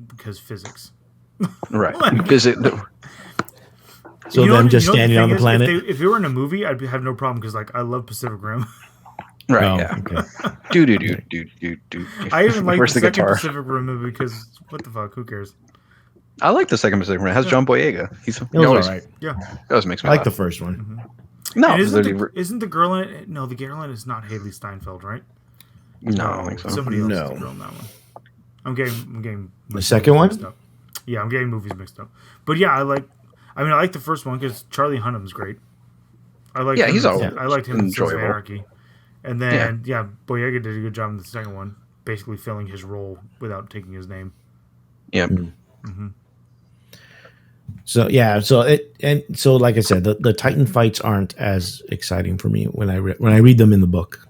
because physics.
Right.
Like,
physics.
So them just standing on the planet.
If it were in a movie, I'd have no problem because like I love Pacific Rim.
Right. Oh, yeah. Okay. Do.
I even like the second Pacific Rim movie because what the fuck? Who cares?
I like the second Pacific Rim. It has John Boyega. He always, all right. Yeah. It always makes me laugh.
I like the first one.
Mm-hmm. No, isn't the girl in it? No, the girl in it is not Haley Steinfeld, right?
No, I don't think so.
Somebody else is the girl in that one. I'm getting
the second one.
Yeah, I'm getting movies mixed up. But yeah, I like the first one because Charlie Hunnam's great. I like him in Sons of Anarchy. And then Boyega did a good job in the second one, basically filling his role without taking his name.
Yep.
Mm-hmm.
So like I said, the Titan fights aren't as exciting for me when I read them in the book.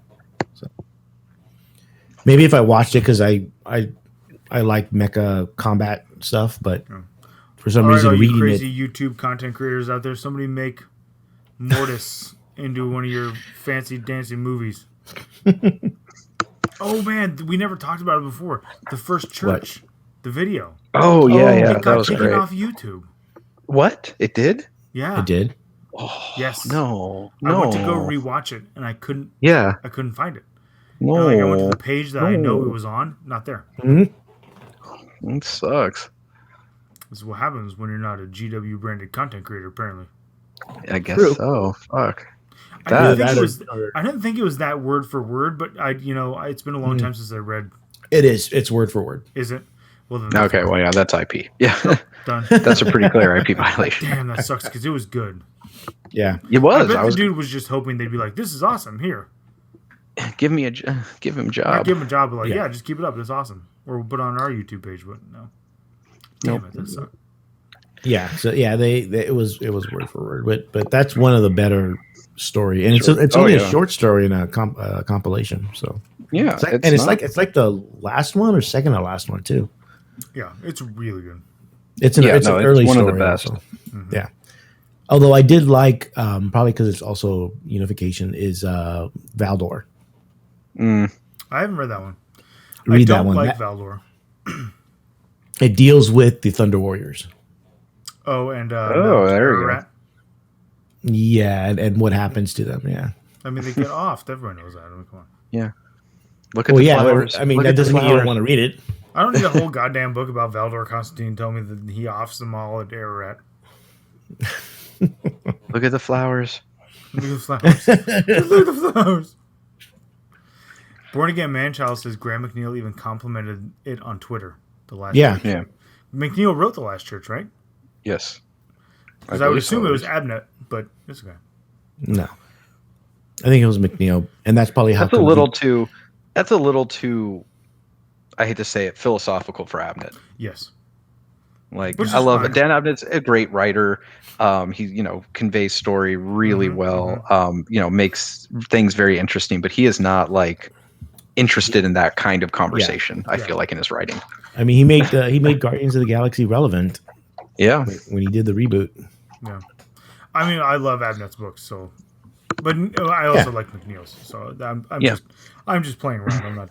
So maybe if I watched it because I like mecha combat stuff, but for some reason reading
crazy YouTube content creators out there, somebody make Mortis into one of your fancy dancing movies. Oh man, we never talked about it before. The first church.
What?
The video.
Oh yeah,
Oh,
yeah,
It
that
got
was
taken
great.
off YouTube.
What? It did?
Yeah.
It did.
Oh
Yes.
no,
I
no.
went to go rewatch it, and I couldn't
Yeah,
find it.
no.
And like I went to the page that I know it
No.
was on, not there.
It sucks.
This is what happens when you're not a GW branded content creator, apparently.
I guess
True.
so. Fuck.
I
That-
didn't think it was that word for word, but it's been a long time since I read.
It is. It's word for word.
Is it? Well then.
Okay, well yeah, that's IP. Yeah,
Done.
that's a pretty clear IP violation.
Damn, that sucks because it was good.
Yeah.
It
I
was.
bet
I
the
was.
dude was just hoping they'd be like, "This is awesome." Here,
Give him a job.
not give him a job, but like,
Yeah.
yeah, just keep it up. It's awesome. Or we'll put it on our YouTube page, but no. Damn it, that sucked.
Yeah. So yeah, it was word for word, but that's one of the better story, and
Sure.
it's
Oh,
only a
yeah.
short story in a compilation. So
Yeah,
it's like the last one or second to last one too.
Yeah, it's really good.
It's an early
one
story.
of the best.
Also. Yeah. Although I did like, probably because it's also unification, is Valdor.
I haven't read that one.
Read
I don't
that one.
like Valdor.
It deals with the Thunder Warriors.
Oh, and
there you go.
Rat.
Yeah, and what happens to them? Yeah.
I mean, they get off. Everyone knows that. I mean, come on.
Yeah. Look at
Well,
the
yeah.
flowers.
I mean,
Look
that
at the
doesn't mean you don't
flowers.
want to read it.
I don't need a whole goddamn book about Valdor Constantine telling me that he offs them all at Ararat.
Look at the flowers.
Look at the flowers. Look at the flowers. Born Again Manchild says Graham McNeil even complimented it on Twitter. The last
Yeah.
church.
Yeah.
McNeil wrote The Last Church, right?
Yes.
Because I would
believe
assume
so.
it was Abnett, but it's okay.
No. I think it was McNeil, and that's probably how.
That's a little too. That's a little too. I hate to say it, philosophical for Abnett.
Yes.
Like
Which is
I love
fine.
it. Dan Abnett's a great writer. He conveys story really well. Makes things very interesting. But he is not like interested in that kind of conversation. I feel like in his writing.
I mean, he made Guardians of the Galaxy relevant
Yeah.
when he did the reboot.
Yeah. I mean, I love Abnett's books, so. But I also like McNeil's, so I'm just playing around. I'm not.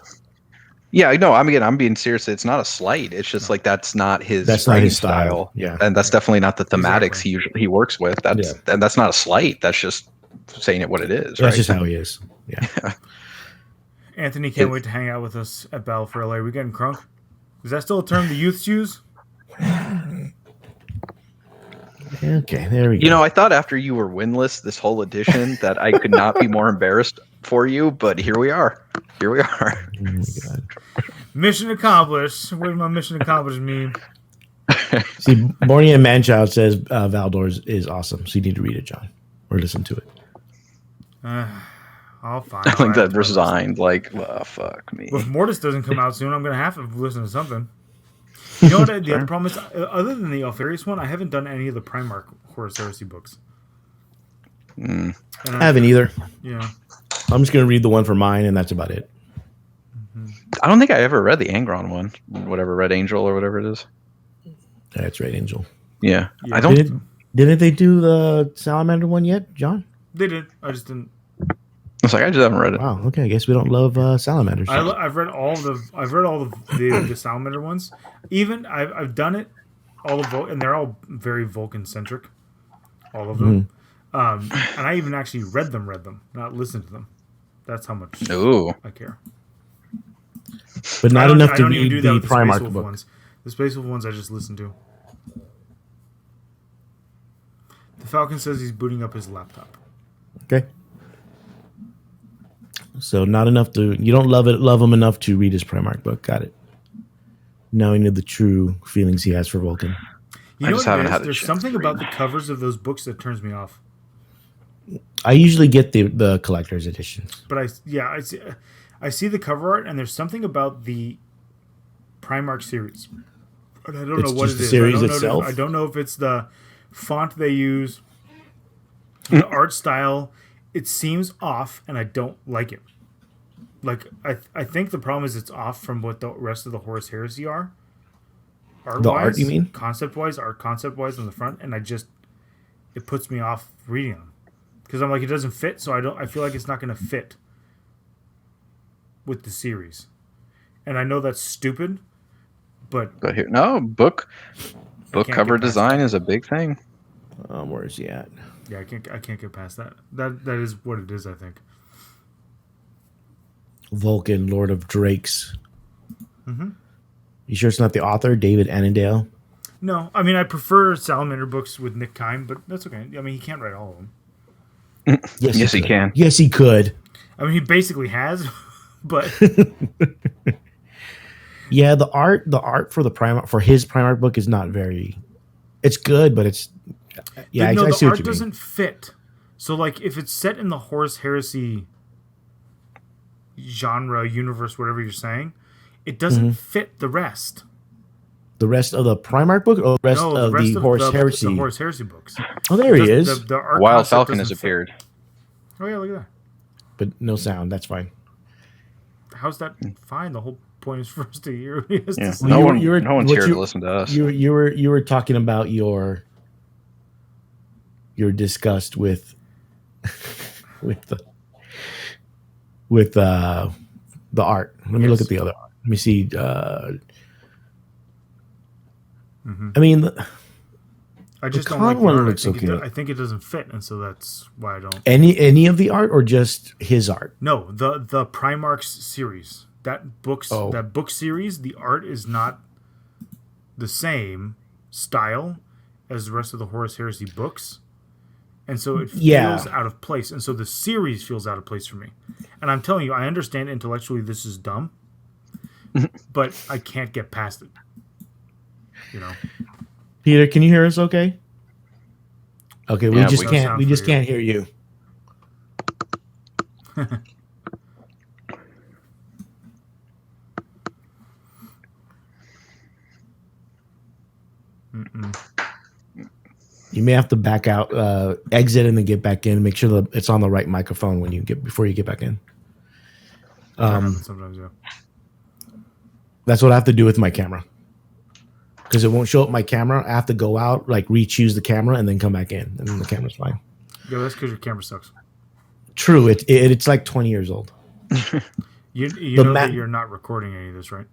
Yeah, no, I'm being serious. It's not a slight. It's just like that's not his writing style.
Yeah.
And that's definitely not the thematics he works with. And that's not a slight. That's just saying it what it is.
That's
right?
just how he is. Yeah.
Anthony can't wait to hang out with us at Battle for LA. Are we getting crunk? Is that still a term the youths use?
Okay, there we go.
I thought after you were winless this whole edition that I could not be more embarrassed for you, but here we are. Here we are.
Oh my God.
Mission accomplished. What does my mission accomplished mean?
See, Borneo Manchild says Valdor is awesome, so you need to read it, John, or listen to it.
I'll find.
I like that resigned. Like, fuck me.
Well, if Mortis doesn't come out soon, I'm gonna have to listen to something. You know what? The other problem is, other than the Alfarius one, I haven't done any of the Primarch Horus Heresy books.
I haven't either.
Yeah.
I'm just gonna read the one for mine, and that's about it.
I don't think I ever read the Angron one, whatever Red Angel or whatever it is.
That's right, Angel.
Yeah. I don't.
Didn't they do the Salamander one yet, John?
They did. I just didn't.
It's like I just haven't read it.
Wow. Okay, I guess we don't love salamanders.
I've read all the Salamander ones. Even I've done it all of and they're all very Vulcan centric, all of them. And I even actually read them, not listened to them. That's how much I care.
But not enough to read
do that
the
with
Primarch
Space Wolf
book.
ones. The Space Wolf ones I just listened to. The Falcon says he's booting up his laptop.
Okay. So not enough you don't love him enough to read his Primarch book. Got it. Now we know the true feelings he has for Vulcan.
You know
just
what
haven't
it is?
had a
There's
chance
something
to read
about the covers of those books that turns me off.
I usually get the collector's editions.
But I see the cover art, and there's something about the Primarch series. But I don't know what it
just the
is.
series itself?
I don't know if it's the font they use, the art style. It seems off, and I don't like it. Like I think the problem is it's off from what the rest of the Horus Heresy are.
The art, you mean?
Concept-wise on the front, and it puts me off reading them. Because I'm like, it doesn't fit, so I feel like it's not going to fit with the series. And I know that's stupid, But
here, no book cover design is a big thing.
Where is he at?
Yeah, I can't get past that. That is what it is, I think.
Vulcan, Lord of Drakes. Mm-hmm. You sure it's not the author, David Annandale?
No, I mean I prefer Salamander books with Nick Kime, but that's okay. I mean he can't write all of them.
Yes, he can.
Yes, he could.
I mean he basically has, but
yeah, the art for his Primarch book is not very. It's good, but it's yeah.
But no,
I see
the
what
art
you
doesn't
mean.
fit. So like if it's set in the Horus Heresy genre, universe, whatever you're saying, it doesn't fit the rest.
The rest of the Primarch book, or the rest of the Horus Heresy?
The Horus Heresy books.
Oh, there he is.
The art
Wild Falcon has appeared.
Oh yeah, look at that.
But no sound. That's fine.
How's that fine? The whole point is for us to hear what he has to say.
No one's here to listen to us.
You were talking about your disgust with the art. Let me look at the other art. Let me see. I mean,
I just don't
con
like
one
the art.
looks okay.
I think it doesn't fit, and so that's why I don't.
Any of the art, or just his art?
No, the Primarchs series. That book series, the art is not the same style as the rest of the Horus Heresy books. And so it feels out of place. And so the series feels out of place for me. And I'm telling you, I understand intellectually this is dumb, but I can't get past it. You know?
Peter, can you hear us okay? Okay, we just can't hear you. You may have to back out, exit, and then get back in. Make sure that it's on the right microphone before you get back in.
Sometimes, yeah.
That's what I have to do with my camera, because it won't show up my camera. I have to go out, like re-choose the camera, and then come back in, and then the camera's fine.
Yeah, that's because your camera sucks.
True, it's like 20 years old.
You know that you're not recording any of this, right?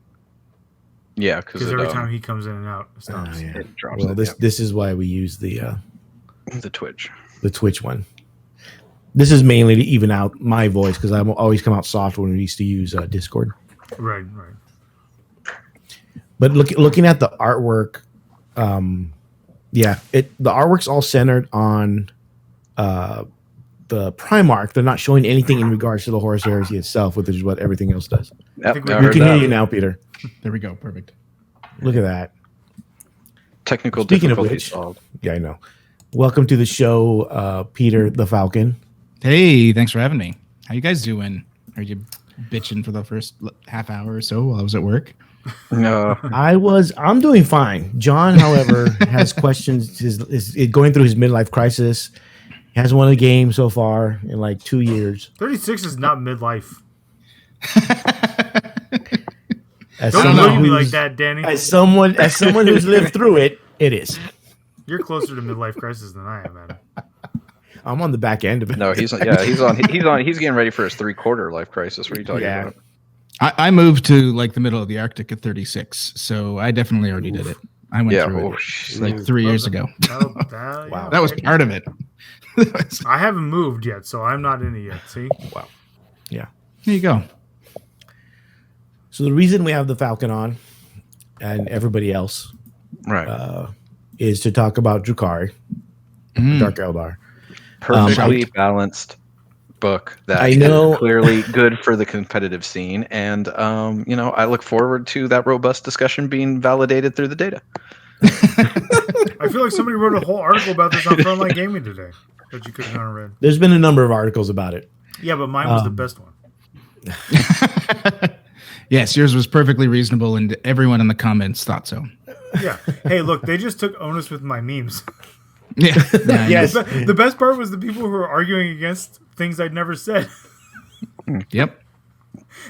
Yeah, because
every time he comes in and out, it stops.
It drops.
Well, this is why we use the
Twitch.
The Twitch one. This is mainly to even out my voice, because I always come out soft when we used to use Discord.
Right.
But looking at the artwork, the artwork's all centered on the Primarch. They're not showing anything in regards to the Horus Heresy itself, which is what everything else does.
Yep,
we can hear you now, Peter.
There we go. Perfect.
Look at that.
Technical
Speaking of
difficulties
which,
solved.
Yeah, I know. Welcome to the show, Peter the Falcon.
Hey, thanks for having me. How you guys doing? Are you bitching for the first half hour or so while I was at work?
No,
I'm doing fine. John, however, has questions. Is going through his midlife crisis. He hasn't won a game so far in like 2 years.
36 is not midlife.
Don't
look at me like that, Danny.
As someone who's lived through it, it is.
You're closer to midlife crisis than I am, Adam.
I'm on the back end of it.
No, he's getting ready for his 3/4 life crisis. What are you talking about?
I moved to like the middle of the Arctic at 36, so I definitely already did it. I went through it like 3 years ago.
Wow.
That was part of it.
I haven't moved yet, so I'm not in it yet. See?
Wow. Yeah.
There you go.
So the reason we have the Falcon on, and everybody else,
Right,
is to talk about Drukhari, Dark Eldar.
perfectly balanced book that is clearly good for the competitive scene, and I look forward to that robust discussion being validated through the data.
I feel like somebody wrote a whole article about this on Frontline Gaming today that you could have read.
There's been a number of articles about it.
Yeah, but mine was the best one.
Yes, yours was perfectly reasonable, and everyone in the comments thought so.
Yeah. Hey, look, they just took onus with my memes.
Yeah.
Yes.
The best part was the people who were arguing against things I'd never said.
Yep.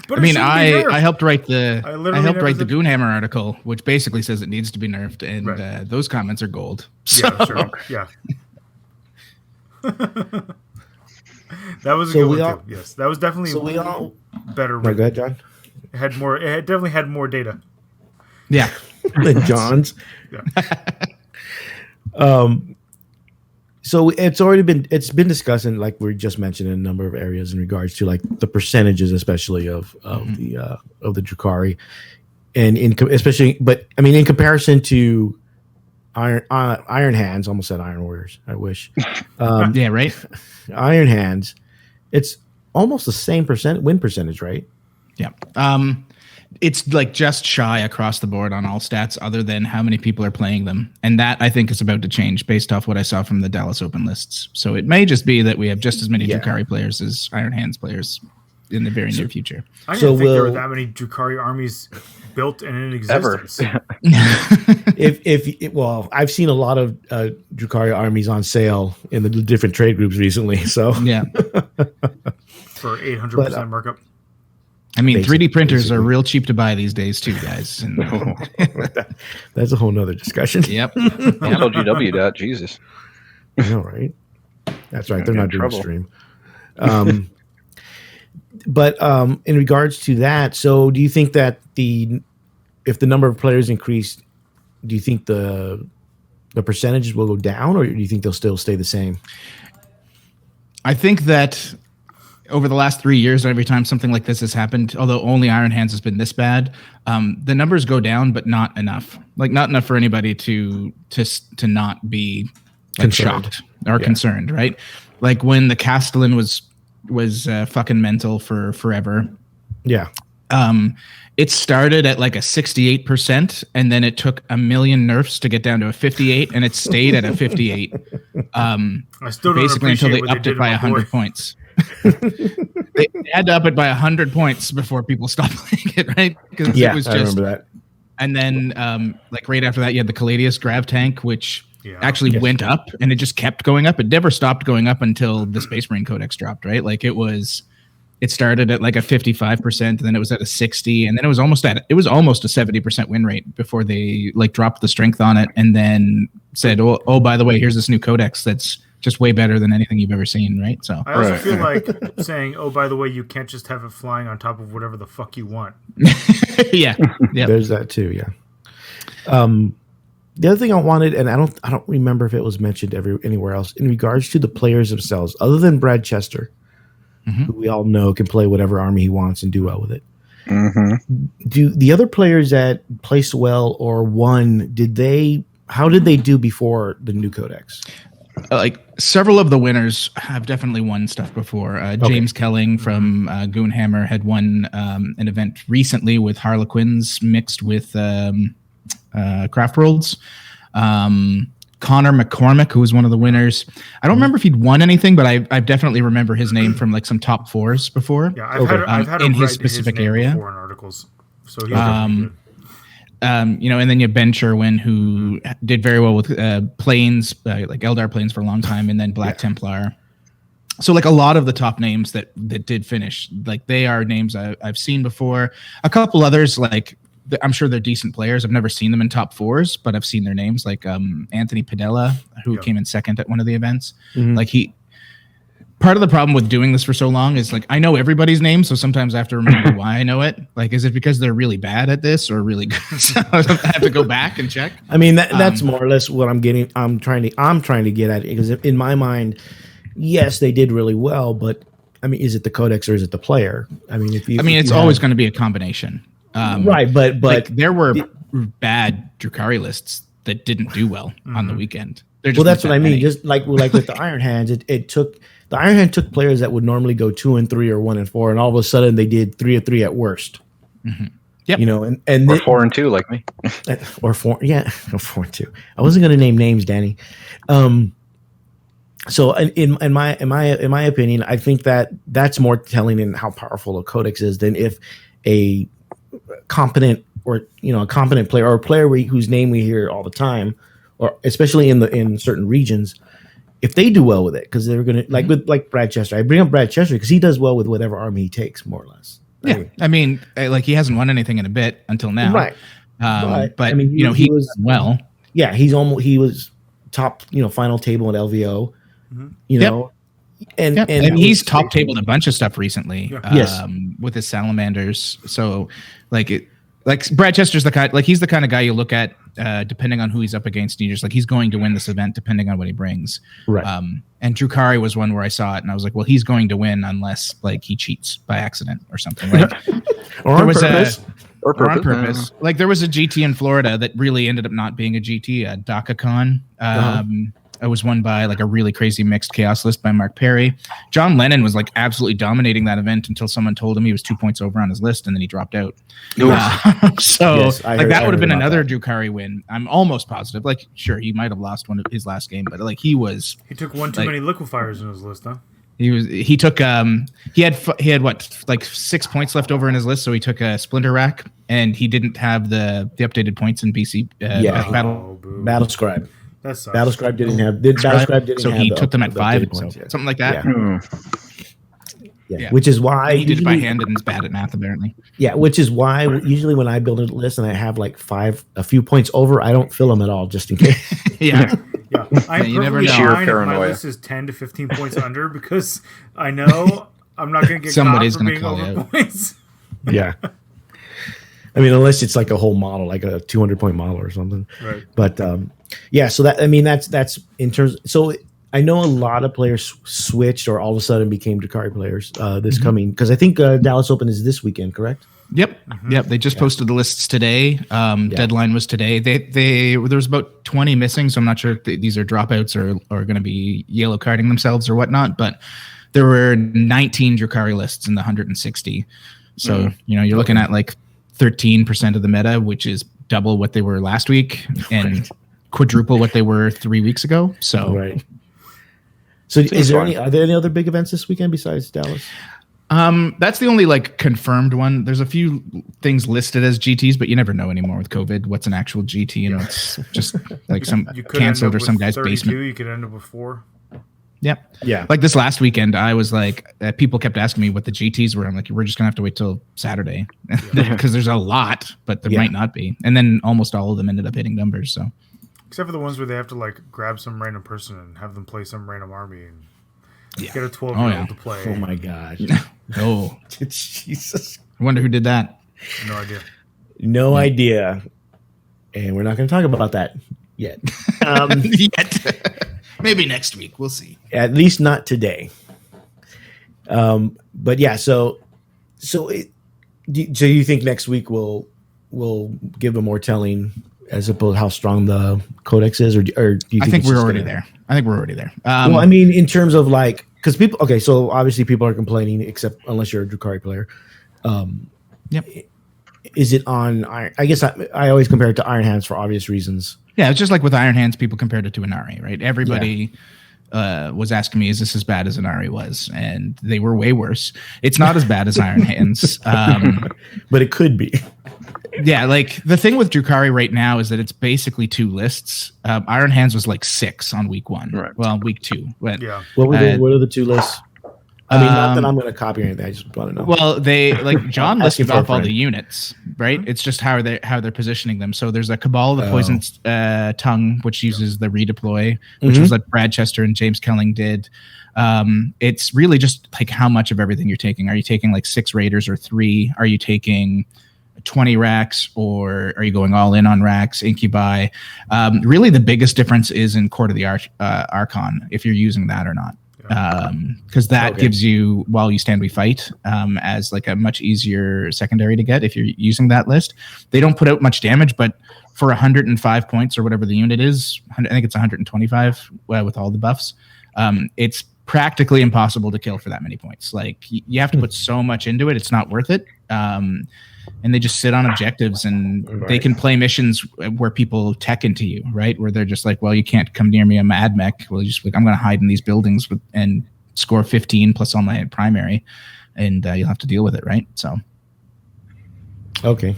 But
I mean, I helped write the
the
Goonhammer article, which basically says it needs to be nerfed, and those comments are gold. So.
Yeah, sure. Yeah. That was a good one too. Yes, that was definitely better.
Go ahead, John.
It definitely had more data.
Yeah.
than John's. So it's been discussed, and like we just mentioned, in a number of areas in regards to like the percentages, especially of the Drukhari, and especially, but I mean in comparison to Iron Hands, almost said Iron Warriors. I wish.
Yeah, right.
Iron Hands, it's almost the same win percentage, right?
Yeah. It's like just shy across the board on all stats other than how many people are playing them. And that I think is about to change based off what I saw from the Dallas Open lists. So it may just be that we have just as many Drukhari players as Iron Hands players in the very near future.
I didn't think there were that many Drukhari armies built and in existence.
Well, I've seen a lot of Drukhari armies on sale in the different trade groups recently. So
yeah.
For 800% markup.
I mean, basically, 3D printers are real cheap to buy these days, too, guys. And,
that's a whole nother discussion.
Yep.
I told GW that. Jesus.
I know, right? That's right. They're not doing a stream. But in regards to that, so do you think that if the number of players increased, do you think the percentages will go down, or do you think they'll still stay the same?
I think that over the last 3 years, every time something like this has happened, although only Iron Hands has been this bad, the numbers go down, but not enough. Like not enough for anybody to not be like shocked or concerned, right? Like when the Castellan was fucking mental for forever. Yeah. It started at like a 68%, and then it took a million nerfs to get down to a 58, and it stayed at a 58.
I still don't
basically until they upped it by 100 points. They had to up it by 100 points before people stopped playing it, right? Because it was just, I remember that. And then, like right after that, you had the Caladius Grav Tank, which actually went up, and it just kept going up. It never stopped going up until the Space Marine Codex dropped, right? Like it started at like a 55%, and then it was at a 60, and then it was almost a 70% win rate before they like dropped the strength on it, and then said, "Oh, by the way, here's this new codex that's just way better than anything you've ever seen." Right? So
I also feel like saying, "Oh, by the way, you can't just have it flying on top of whatever the fuck you want."
yeah.
There's that too. Yeah. The other thing I wanted, and I don't remember if it was mentioned anywhere else, in regards to the players themselves, other than Brad Chester. Who we all know can play whatever army he wants and do well with it. Do the other players that placed well or won, how did they do before the new codex?
Like several of the winners have definitely won stuff before. James Kelling from Goonhammer had won an event recently with Harlequins mixed with Craft Worlds. Connor McCormick, who was one of the winners. I don't remember if he'd won anything, but I definitely remember his name from like some top fours before.
Yeah, I've had
in his specific area.
Before in articles. So he's definitely good.
And then you have Ben Sherwin, who did very well with Planes, like Eldar Planes for a long time, and then Black Templar. So like a lot of the top names that did finish, like they are names I've seen before. A couple others, like I'm sure they're decent players. I've never seen them in top fours, but I've seen their names, like Anthony Padella, who came in second at one of the events. Like part of the problem with doing this for so long is like I know everybody's name, so sometimes I have to remember why I know it. Like, is it because they're really bad at this or really good? So I have to go back and check.
I mean, that's more or less what I'm getting. I'm trying to get at it, because in my mind, yes, they did really well, but I mean, is it the codex or is it the player? I mean,
it's always going to be a combination.
Right, but
like there were bad Drukhari lists that didn't do well on the weekend.
That's what I mean. Just like with the Iron Hands, the Iron Hand took players that would normally go 2-3 or 1-4, and all of a sudden they did 3-3 at worst.
Yep.
You know, and
or 4-2 like me,
or 4-2. I wasn't going to name names, Danny. So in my opinion, I think that's more telling in how powerful a codex is than if a competent player or a player whose name we hear all the time, or especially in certain regions, if they do well with it, because they're gonna like Brad Chester. I bring up Brad Chester because he does well with whatever army he takes, more or less.
Yeah, I mean, like he hasn't won anything in a bit until now,
right?
But I mean, he was well.
Yeah, he was top, final table at LVO. You know. And
he's top tabled a bunch of stuff recently.
Yes.
With his salamanders. So like Like Brad Chester's the kind, like he's the kind of guy you look at depending on who he's up against, and you're just like, he's going to win this event depending on what he brings.
Right.
And Drukhari was one where I saw it and I was like, well, he's going to win unless like he cheats by accident or something. Like
or on purpose.
Or on purpose. Like there was a GT in Florida that really ended up not being a GT, DakaCon. It was won by like a really crazy mixed chaos list by Mark Perry. John Lennon was like absolutely dominating that event until someone told him he was 2 points over on his list, and then he dropped out. So yes, like that would have been another Drukhari win. I'm almost positive. Like, sure, he might have lost one of his last game, but like he
took one too many liquefiers in his list, huh?
He took he had what, like 6 points left over in his list, so he took a splinter rack, and he didn't have the updated points in BC
Battle Scribe.
That sucks.
Battle Scribe didn't have.
So he took them at 5 points, something like that.
Yeah. Which is why
he did it by hand and is bad at math apparently.
Yeah, which is why usually when I build a list and I have like a few points over, I don't fill them at all just in case.
Yeah. I'm you never know. Fine if my list is 10 to 15 points under because I know I'm not going to get
somebody's
going to
call
over points.
Yeah. I mean, unless it's like a whole model, like a 200-point model or something.
Right.
But so that's in terms. So I know a lot of players switched or all of a sudden became Drukhari players this coming, because I think Dallas Open is this weekend, correct?
Yep. Yep. They just posted the lists today. Deadline was today. There was about 20 missing, so I'm not sure if these are dropouts or going to be yellow carding themselves or whatnot. But there were 19 Drukhari lists in the 160. So you're looking at like 13% of the meta, which is double what they were last week and quadruple what they were 3 weeks ago. So
right. So are there any other big events this weekend besides Dallas?
That's the only like confirmed one. There's a few things listed as GTs, but you never know anymore with COVID what's an actual GT. You know, it's just like some canceled or some guy's basement.
You could end up with 4.
Yep.
Yeah.
Like this last weekend, I was like, people kept asking me what the GTs were. I'm like, we're just gonna have to wait till Saturday because there's a lot, but there might not be. And then almost all of them ended up hitting numbers. So,
except for the ones where they have to like grab some random person and have them play some random army and get a 12-year-old to play.
Oh my gosh.
Oh,
Jesus.
I wonder who did that.
No idea.
No idea. And we're not going to talk about that yet.
Maybe next week. We'll see.
At least not today. But yeah, so you think next week will give a more telling as opposed to how strong the codex is, or do you think
I think we're already there. I think we're already there.
Well, I mean, in terms of like, because people, okay, so obviously people are complaining, except unless you're a Drukhari player.
Yep.
Is it on Iron? I guess I always compare it to Iron Hands for obvious reasons.
Yeah, it's just like with Iron Hands, people compared it to Inari, right? Everybody was asking me, is this as bad as Inari was? And they were way worse. It's not as bad as Iron Hands.
But it could be.
Yeah, like the thing with Drukhari right now is that it's basically 2 lists. Iron Hands was like 6 on week 1. Right. Well, week 2. But,
what are the 2 lists? I mean, not that I'm going to copy anything. I just want to know.
Well, they like John listed off all the units, right? It's just how they're positioning them. So there's a Cabal of the Poisoned Tongue, which uses the redeploy, which was like Brad Chester and James Kelling did. It's really just like how much of everything you're taking. Are you taking like 6 Raiders or 3? Are you taking 20 racks, or are you going all in on racks, incubi? Really, the biggest difference is in Court of the Archon, if you're using that or not. Because that gives you While You Stand We Fight as like a much easier secondary to get if you're using that list. They don't put out much damage, but for 105 points or whatever the unit is, I think it's 125 with all the buffs, it's practically impossible to kill for that many points. Like you have to put so much into it, it's not worth it. And they just sit on objectives, and they can play missions where people tech into you, right? Where they're just like, well, you can't come near me, I'm mad mech. Well, you just like, I'm going to hide in these buildings and score 15 plus all my primary, and you'll have to deal with it, right? So,
okay.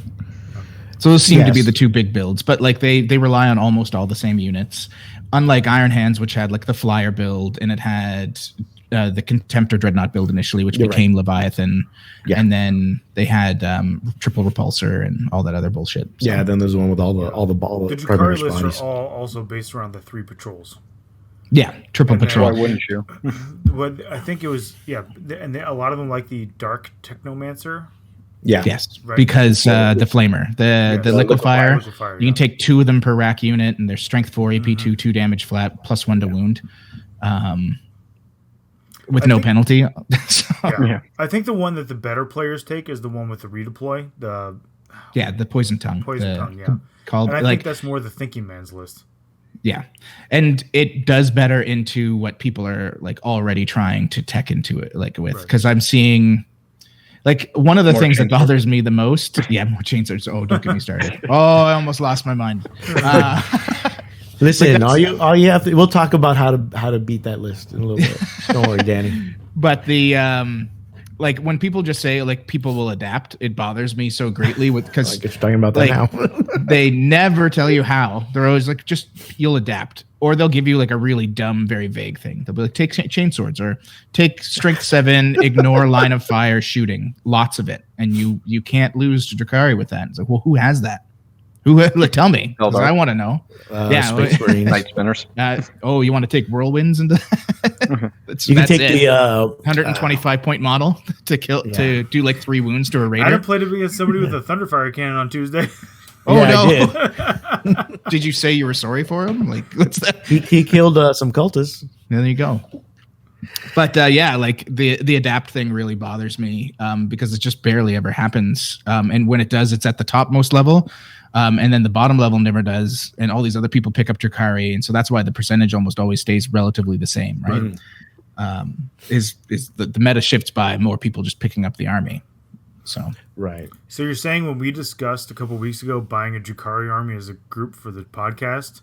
So those seem to be the 2 big builds, but like they rely on almost all the same units. Unlike Iron Hands, which had like the flyer build, and it had the Contemptor Dreadnought build initially, which became Leviathan, and then they had triple repulsor and all that other bullshit. So.
Yeah, then there's the one with all the ball.
The Drukhari lists are all also based around the 3 patrols.
Yeah, triple patrol.
Why wouldn't you?
What I think it was, and a lot of them like the Dark Technomancer.
Yeah.
Yes,
Right.
because the flamer, the liquefier,
fire,
you can take 2 of them per rack unit, and they're strength 4, AP 2, 2 damage flat, +1 to wound, with no penalty.
Yeah. I think the one that the better players take is the one with the redeploy. The
poison tongue. Called,
and I think that's more the thinking man's list.
Yeah, and it does better into what people are like already trying to tech into it, like with, because I'm seeing. Like, one of the things that bothers me the most, more chainswords. Oh, don't get me started. Oh, I almost lost my mind.
Listen, all you have to. We'll talk about how to beat that list in a little bit. Don't worry, Danny.
But the like when people just say like people will adapt, it bothers me so greatly because
I guess you're talking about that now.
They never tell you how. They're always like, just you'll adapt, or they'll give you like a really dumb, very vague thing. They'll be like, take chainswords or take strength 7, ignore line of fire shooting, lots of it, and you can't lose to Drukhari with that. It's like, well, who has that? Who? Tell me, because I want to know.
Space Marines.
Night Spinners.
You want to take whirlwinds into that?
You can take the
125 point model to do like 3 wounds to a raider.
I played against somebody with a Thunderfire cannon on Tuesday.
I did.
Did you say you were sorry for him? Like, what's that?
He killed some cultists.
There you go. But like the adapt thing really bothers me because it just barely ever happens. And when it does, it's at the topmost level. And then the bottom level never does, and all these other people pick up Drukhari, and so that's why the percentage almost always stays relatively the same, right? Is the meta shifts by more people just picking up the army. So
right.
So you're saying when we discussed a couple weeks ago buying a Drukhari army as a group for the podcast,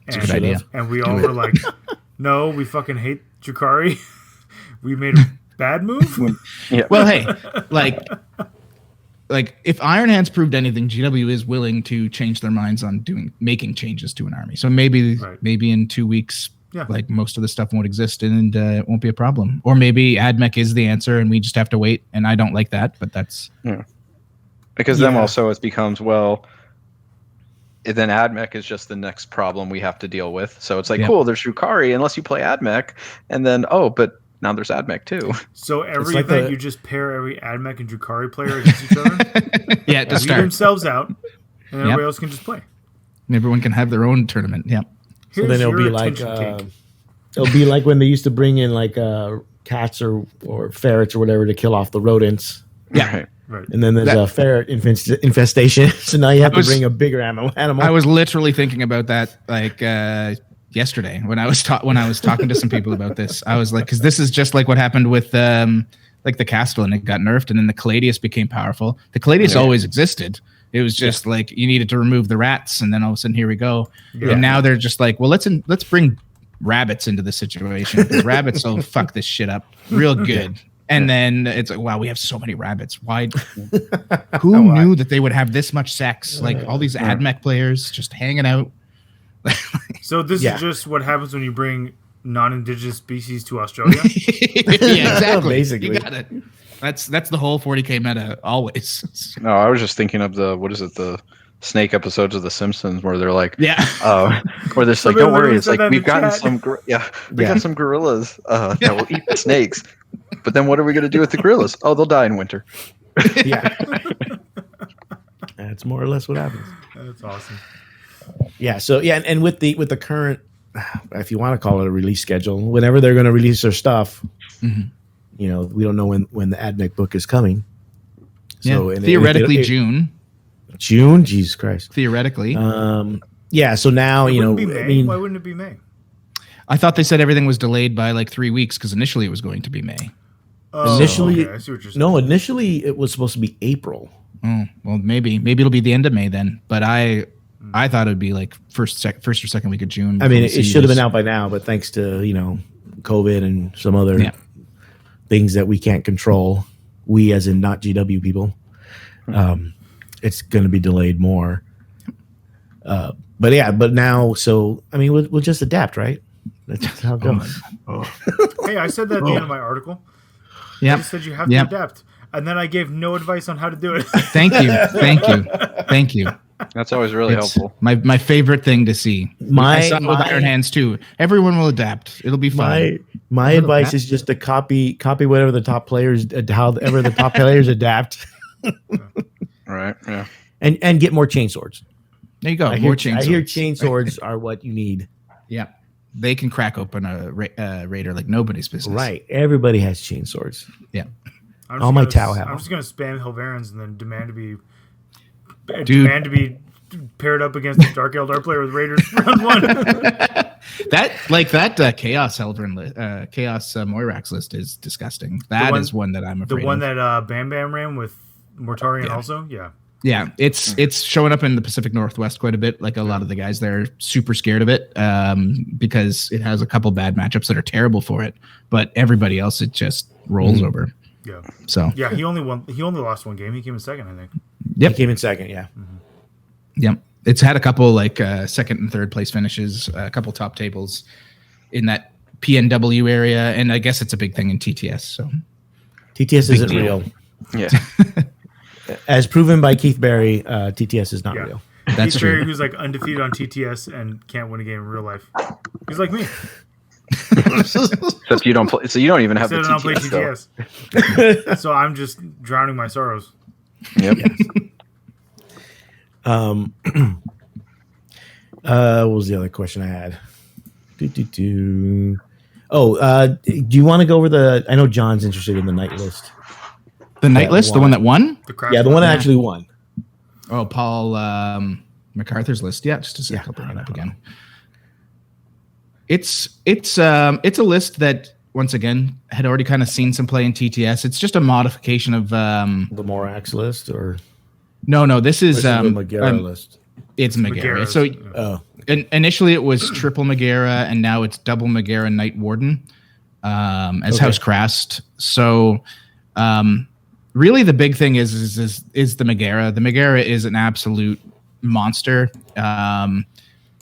it's a good idea,
and we all were like, "No, we fucking hate Drukhari. We made a bad move."
Yeah.
Well, hey, like if Iron Hands proved anything, GW is willing to change their minds on making changes to an army. So maybe in 2 weeks, like most of the stuff won't exist and it won't be a problem. Or maybe AdMech is the answer and we just have to wait. And I don't like that, but that's
because then also it becomes then AdMech is just the next problem we have to deal with. So it's like cool, there's Drukhari unless you play AdMech, and then but now there's AdMech too.
So every event you just pair every AdMech and Drukhari player against each other.
To start
themselves out, and everybody else can just play.
And everyone can have their own tournament. Yeah.
So then it'll be like when they used to bring in like cats or ferrets or whatever to kill off the rodents.
Yeah.
Right.
And then there's a ferret infestation. So now you have to bring a bigger animal.
I was literally thinking about that yesterday when I was talking to some people about this. I was like, because this is just like what happened with like the Castellan. It got nerfed, and then the Caladius became powerful. The Caladius always existed. It was just like you needed to remove the rats, and then all of a sudden here we go. Yeah. And now they're just like, well, let's bring rabbits into the situation. Rabbits will fuck this shit up real good. And then it's like, wow, we have so many rabbits. Why? Who knew that they would have this much sex? Like all these AdMech players just hanging out.
So this is just what happens when you bring non-indigenous species to Australia?
Yeah, exactly.
Basically.
You got it. That's the whole 40k meta always.
No, I was just thinking of the snake episodes of The Simpsons where they're like, where they're like, don't worry, it's like we've gotten some, got some gorillas that will eat the snakes, but then what are we going to do with the gorillas? Oh, they'll die in winter.
Yeah, that's more or less what happens.
That's awesome.
Yeah. So and with the current, if you want to call it a release schedule, whenever they're going to release their stuff, we don't know when the AdMech book is coming. So
theoretically June.
June, Jesus Christ.
Theoretically.
So now
why wouldn't it be May?
I thought they said everything was delayed by like 3 weeks because initially it was going to be May.
Initially,
okay. I see what you're saying.
Initially it was supposed to be April.
Oh, well, maybe it'll be the end of May then. But I thought it would be like first or second week of June.
I mean, it should have been out by now, but thanks to COVID and some other things that we can't control, we as in not GW people, it's going to be delayed more. But now, so I mean, we'll just adapt, right? That's how it goes.
Hey, I said that at the end of my article.
Yeah,
I said you have to adapt, and then I gave no advice on how to do it.
Thank you.
That's always really helpful.
My favorite thing to see. I saw it with Iron Hands too. Everyone will adapt. It'll be fun.
My advice is just to copy whatever the top players, however the top players adapt.
Right. Yeah.
And get more chainswords.
There you go.
I hear chainswords are what you need.
Yeah. They can crack open a raider like nobody's business.
Right. Everybody has chainswords.
Yeah.
All my Tau have.
I'm just going to spam Hilverans and then demand to be paired up against the Dark Eldar player with Raiders round 1.
that Chaos Eldrin Chaos Moirax list is disgusting. That is one that I'm afraid of.
The one that Bam Bam ran with Mortarion also? Yeah.
Yeah, it's showing up in the Pacific Northwest quite a bit. Like a lot of the guys there are super scared of it because it has a couple bad matchups that are terrible for it. But everybody else, it just rolls over.
Yeah.
So
yeah, he only lost one game. He came in second, I think.
Yep.
He came in second. Yeah.
Mm-hmm.
Yep. It's had a couple like second and third place finishes, a couple top tables in that PNW area, and I guess it's a big thing in TTS. So
TTS isn't real.
Yeah.
As proven by Keith Berry, TTS is not real.
That's
Keith
true.
Berry, who's like undefeated on TTS and can't win a game in real life. He's like me.
Except you don't play, so you don't even have the
I don't play
TTS.
TTS. So I'm just drowning my sorrows.
Yep.
What was the other question I had? Oh, do you want to go over the? I know John's interested in the night list.
The night list, the one that won?
The one that actually won.
Oh, Paul MacArthur's list. Yeah, just a second. I'll bring it up again. It's a list that once again had already kind of seen some play in TTS. It's just a modification of the
Morax list, or
no. This is
the Megara list.
It's Megara. So initially it was triple Megara, and now it's double Megara Night Warden as House Krast. So really the big thing is the Megara. The Megara is an absolute monster.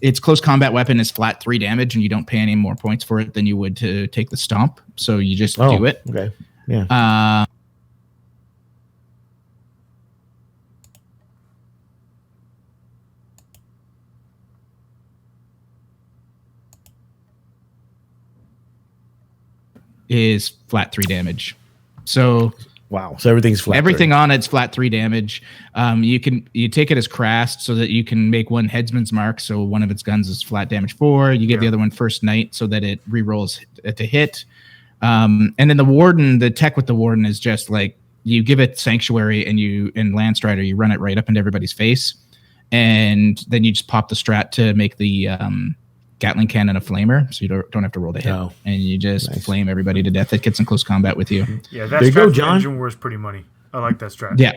Its close combat weapon is flat 3 damage, and you don't pay any more points for it than you would to take the stomp. So you just do it.
Okay. Yeah.
Is flat 3 damage. So
wow. So everything's flat.
Everything on it's flat 3 damage. You take it as Krast so that you can make one headsman's mark. So one of its guns is flat damage 4. You give the other one first night so that it rerolls to hit. And then the Warden, the tech with the Warden is just like you give it Sanctuary and in Landstrider you run it right up into everybody's face, and then you just pop the strat to make the Gatling cannon a flamer, so you don't have to roll to hit, and you just flame everybody to death that gets in close combat with you.
Yeah, that strat for Engine War is pretty money. I like that strat.
Yeah,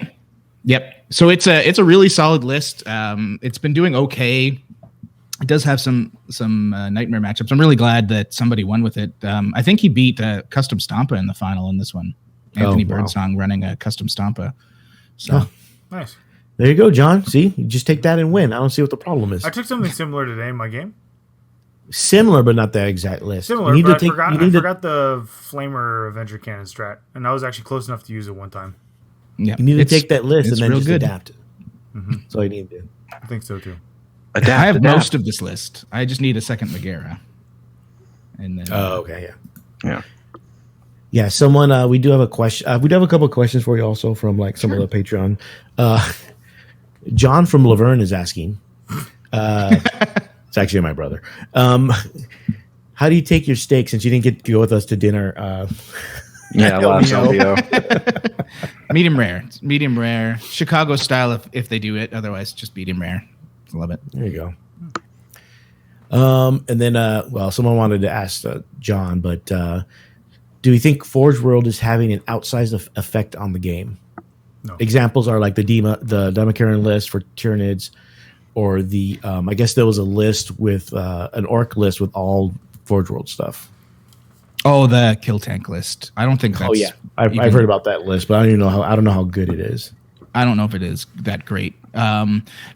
yep. So it's a really solid list. It's been doing okay. It does have some nightmare matchups. I'm really glad that somebody won with it. I think he beat Custom Stompa in the final in this one. Anthony Birdsong running a Custom Stompa. So
nice.
There you go, John. See, you just take that and win. I don't see what the problem is.
I took something similar today in my game.
Similar, but not the exact list.
Similar, but I forgot the Flamer Avenger Cannon strat, and I was actually close enough to use it one time.
Yeah, you need to take that list and then just adapt it.
Mm-hmm.
That's all you need to do.
I think so too.
I have most of this list. I just need a second Megara. And then
yeah. Someone we do have a question. We do have a couple of questions for you also from like some of the Patreon. John from Laverne is asking. It's actually my brother. How do you take your steak since you didn't get to go with us to dinner?
Last LVO.
Medium rare. Chicago style if they do it. Otherwise, just medium rare. Love it.
There you go. And then, someone wanted to ask John, but do you think Forge World is having an outsized effect on the game?
No.
Examples are like the Democarian list for Tyranids, or the I guess there was a list with an orc list with all Forge World stuff.
Oh, the kill tank list. I don't think that's.
Oh yeah, I've heard about that list, but I don't know how good it is.
I don't know if it is that great.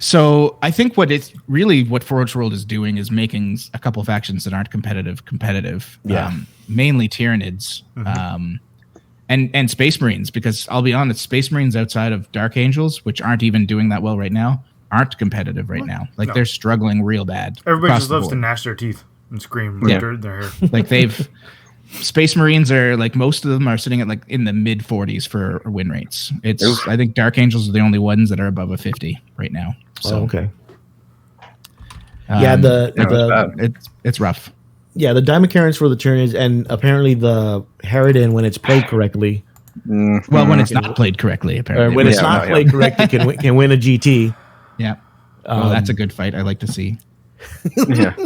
So I think what Forge World is doing is making a couple of factions that aren't competitive.
Yeah.
Mainly Tyranids. And Space Marines, because I'll be honest, Space Marines outside of Dark Angels, which aren't even doing that well right now, aren't competitive right now. Like they're struggling real bad.
Everybody just loves to gnash their teeth and scream right in their hair.
Like Space Marines are like most of them are sitting at like in the mid 40s for win rates. I think Dark Angels are the only ones that are above a 50 right now. So
okay.
It's rough.
Yeah, the Diamond for the turn is, and apparently the Harridan, when it's played correctly.
Well, when it's not played correctly, apparently.
When it's not played correctly, can win a GT.
Yeah. Well, that's a good fight. I like to see.
Yeah.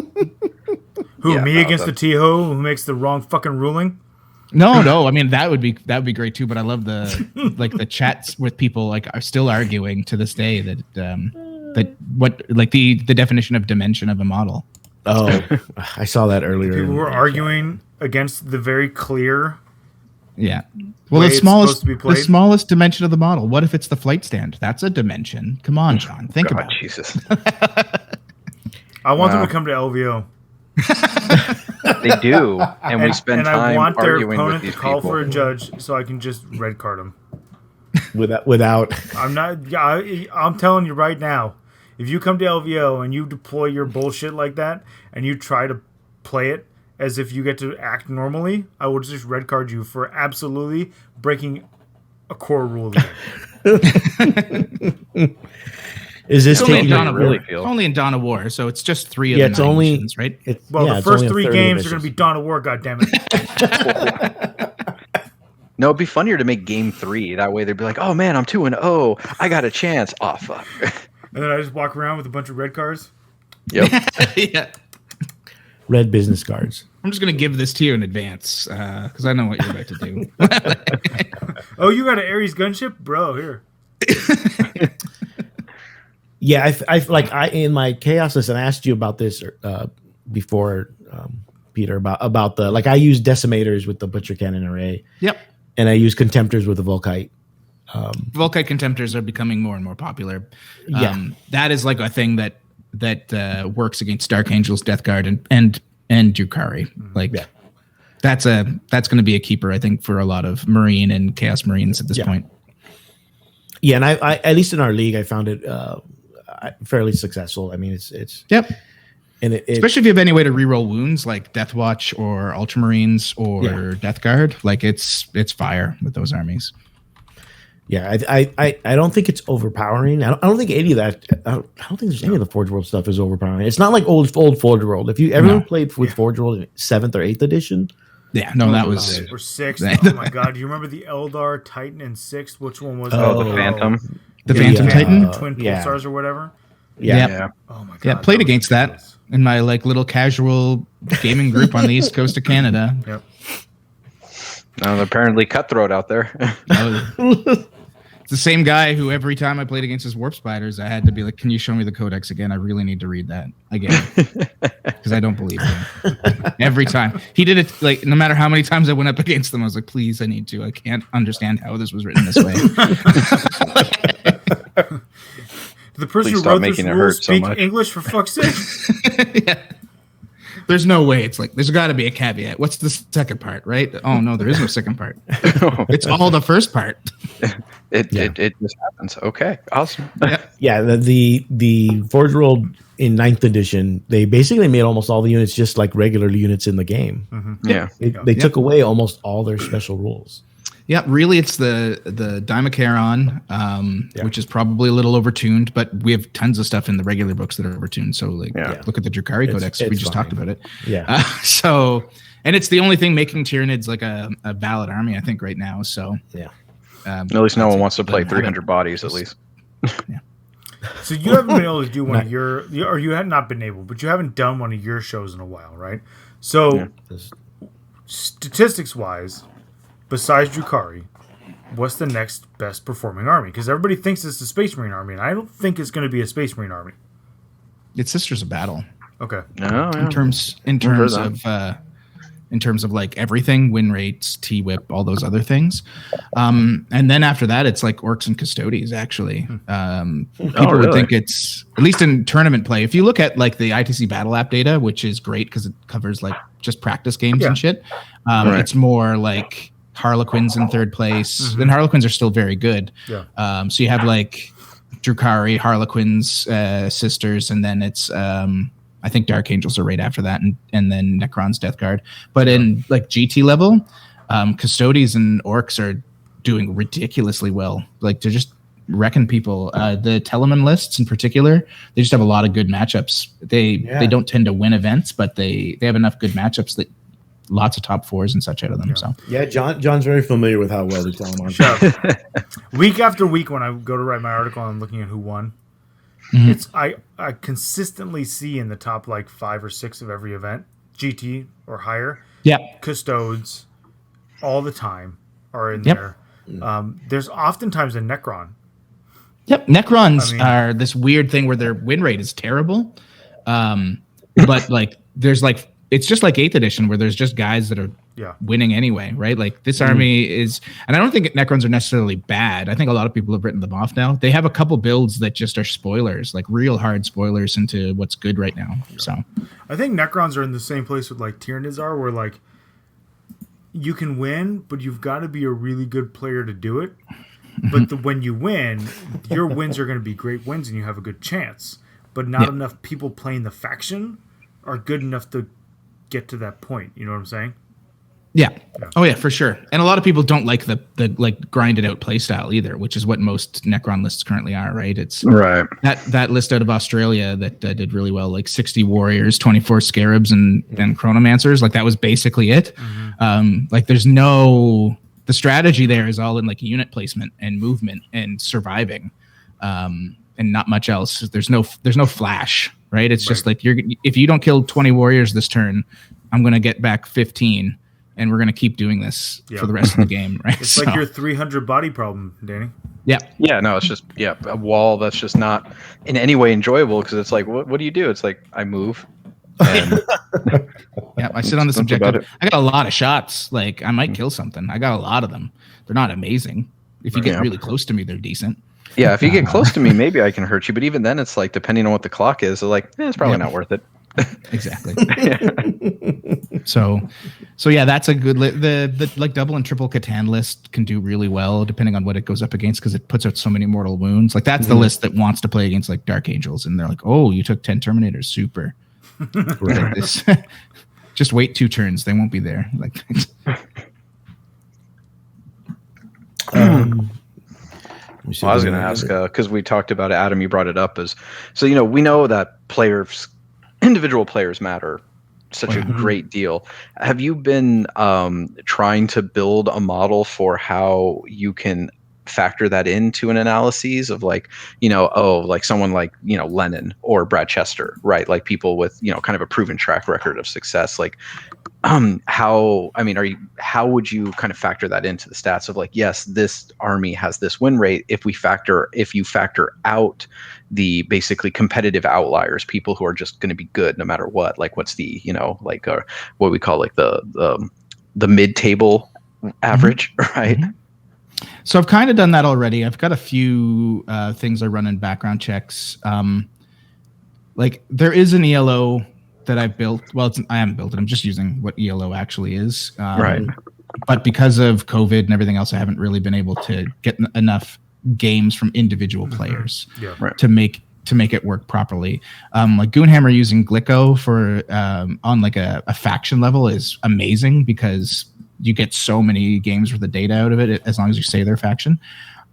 Me against the T-Ho who makes the wrong fucking ruling?
No. I mean, that would be great too. But I love the chats with people like are still arguing to this day that what like the definition of dimension of a model.
Oh, I saw that earlier.
People were arguing against the very clear.
Yeah. Well, the smallest dimension of the model. What if it's the flight stand? That's a dimension. Come on, John. Think about it.
Jesus.
I want them to come to LVO.
They do, and we spend time
I want their
arguing
opponent
with these
to call
people.
for a judge so I can just red card them.
Without.
I'm not. I'm telling you right now. If you come to LVO and you deploy your bullshit like that, and you try to play it as if you get to act normally, I will just red card you for absolutely breaking a core rule of the game.
Is this
only in
taking
Dawn of War? It's only in Dawn of War, so it's just 3 of the 9 missions, right?
The first 3 games are going to be Dawn of War, goddammit.
No, it'd be funnier to make game 3. That way they'd be like, oh man, I'm 2-0. I got a chance. Oh, fuck.
And then I just walk around with a bunch of red cards.
Yep.
Yeah.
Red business cards.
I'm just going to give this to you in advance because I know what you're about to do.
Oh, you got an Ares gunship? Bro, here.
Yeah, I in my chaos list, and I asked you about this before, Peter, about the I use decimators with the Butcher Cannon Array.
Yep.
And I use contemptors with the Volkite.
Volkite contemptors are becoming more and more popular. That is like a thing that works against Dark Angels, Death Guard, and Drukhari. That's going to be a keeper, I think, for a lot of Marine and Chaos Marines at this point.
Yeah, and I at least in our league, I found it fairly successful. I mean, it's
yep.
And
especially if you have any way to reroll wounds like Death Watch or Ultramarines or Death Guard, it's fire with those armies.
Yeah, I don't think it's overpowering. I don't think any of that. I don't think there's any of the Forge World stuff is overpowering. It's not like old Forge World. If you ever played with Forge World in 7th or 8th edition,
that was
or 6th. Oh my god, do you remember the Eldar Titan in 6th? Which one was it?
Oh, the Phantom.
The Phantom Titan,
Twin Pulsars or whatever.
Yeah.
Oh my god.
Yeah, played against that in my little casual gaming group on the east coast of Canada.
Yep.
Apparently cutthroat out there.
It's the same guy who every time I played against his Warp Spiders, I had to be like, "Can you show me the Codex again? I really need to read that again," because I don't believe him. Every time he did it, no matter how many times I went up against them, I was like, "Please, I need to. I can't understand how this was written this way."
The person who wrote this rule speak English for fuck's sake.
Yeah. There's no way. It's there's got to be a caveat. What's the second part, right? Oh no, there is no second part. It's all the first part.
It just happens. Okay, awesome.
Yeah, the Forge World in 9th edition, they basically made almost all the units just like regular units in the game.
Mm-hmm.
Yeah,
they took away almost all their special rules.
Yeah, really, it's the Dimachairon, which is probably a little overtuned, but we have tons of stuff in the regular books that are overtuned. So, look at the Drukhari Codex. We just talked about it.
Yeah.
And it's the only thing making Tyranids like a valid army, I think, right now. So,
yeah.
At least no one wants to play 300 bodies, at least.
Yeah.
So you haven't been able to do one of your, or you had not been able, but you haven't done one of your shows in a while, right? So, statistics-wise, besides Drukhari, what's the next best performing army? Because everybody thinks it's the Space Marine army, and I don't think it's going to be a Space Marine army.
It's Sisters of Battle.
Okay.
In terms of like everything, win rates, T-Whip, all those other things. And then after that, it's like Orcs and Custodes, actually. People would think it's, at least in tournament play, if you look at like the ITC Battle App data, which is great because it covers like just practice games and shit, it's more like Harlequins in third place. Then Harlequins are still very good.
Yeah.
So you have like Drukhari, Harlequins, Sisters, and then it's I think Dark Angels are right after that, and then Necron's Death Guard. But in like GT level, Custodes and Orcs are doing ridiculously well. Like they're just wrecking people. The Telemann lists in particular, they just have a lot of good matchups. They don't tend to win events, but they have enough good matchups that lots of top fours and such out of them. So
John's very familiar with how well they Telemann.
Week after week, when I go to write my article, I'm looking at who won. It's I consistently see in the top like 5 or 6 of every event, GT or higher.
Yeah,
Custodes all the time are in there. There's oftentimes a Necron.
Yep, Necrons are this weird thing where their win rate is terrible, but like there's like it's just like 8th edition where there's just guys that are winning anyway, right? Like this army is, and I don't think Necrons are necessarily bad. I think a lot of people have written them off now. They have a couple builds that just are spoilers, like real hard spoilers into what's good right now. So
I think Necrons are in the same place with like Tyranids are, where like you can win, but you've got to be a really good player to do it. But when you win, your wins are going to be great wins and you have a good chance. But not enough people playing the faction are good enough to get to that point. You know what I'm saying?
Yeah. Oh yeah, for sure. And a lot of people don't like the like grinded out play style either, which is what most Necron lists currently are, right? It's
right.
That list out of Australia that did really well, like 60 warriors, 24 scarabs, and chronomancers. Like that was basically it. Like there's no. The strategy there is all in like unit placement and movement and surviving, and not much else. There's no flash, right? It's just like if you don't kill 20 warriors this turn, I'm gonna get back 15, and we're gonna keep doing this for the rest of the game, right?
It's like your 300 body problem, Danny.
Yeah. No, it's just a wall that's just not in any way enjoyable because it's like what do you do? It's like I move. And
I sit on this objective. I got a lot of shots. Like I might kill something. I got a lot of them. They're not amazing. If you get really close to me, they're decent.
Yeah, if you get close to me, maybe I can hurt you. But even then, it's like depending on what the clock is, like it's probably not worth it.
Exactly. So yeah, that's a good the like double and triple Catan list can do really well depending on what it goes up against because it puts out so many mortal wounds. Like that's the list that wants to play against like Dark Angels, and they're like, oh, you took 10 Terminators, super. Like this. Just wait 2 turns; they won't be there. Like,
I was going to ask because we talked about it, Adam. You brought it up as so. We know that individual players matter such a great deal. Have you been trying to build a model for how you can factor that into an analysis of like, like someone like, Lennon or Brad Chester, right? Like people with, kind of a proven track record of success. Like, how would you kind of factor that into the stats of like, yes, this army has this win rate. If you factor out the basically competitive outliers, people who are just going to be good no matter what, like what's the, like what we call like the mid-table average, right?
So I've kind of done that already. I've got a few things I run in background checks. Like there is an ELO that I've built. Well, I haven't built it. I'm just using what ELO actually is.
Right.
But because of COVID and everything else, I haven't really been able to get enough games from individual players to make it work properly. Like Goonhammer using Glico for on like a faction level is amazing because you get so many games worth of data out of it as long as you say their faction.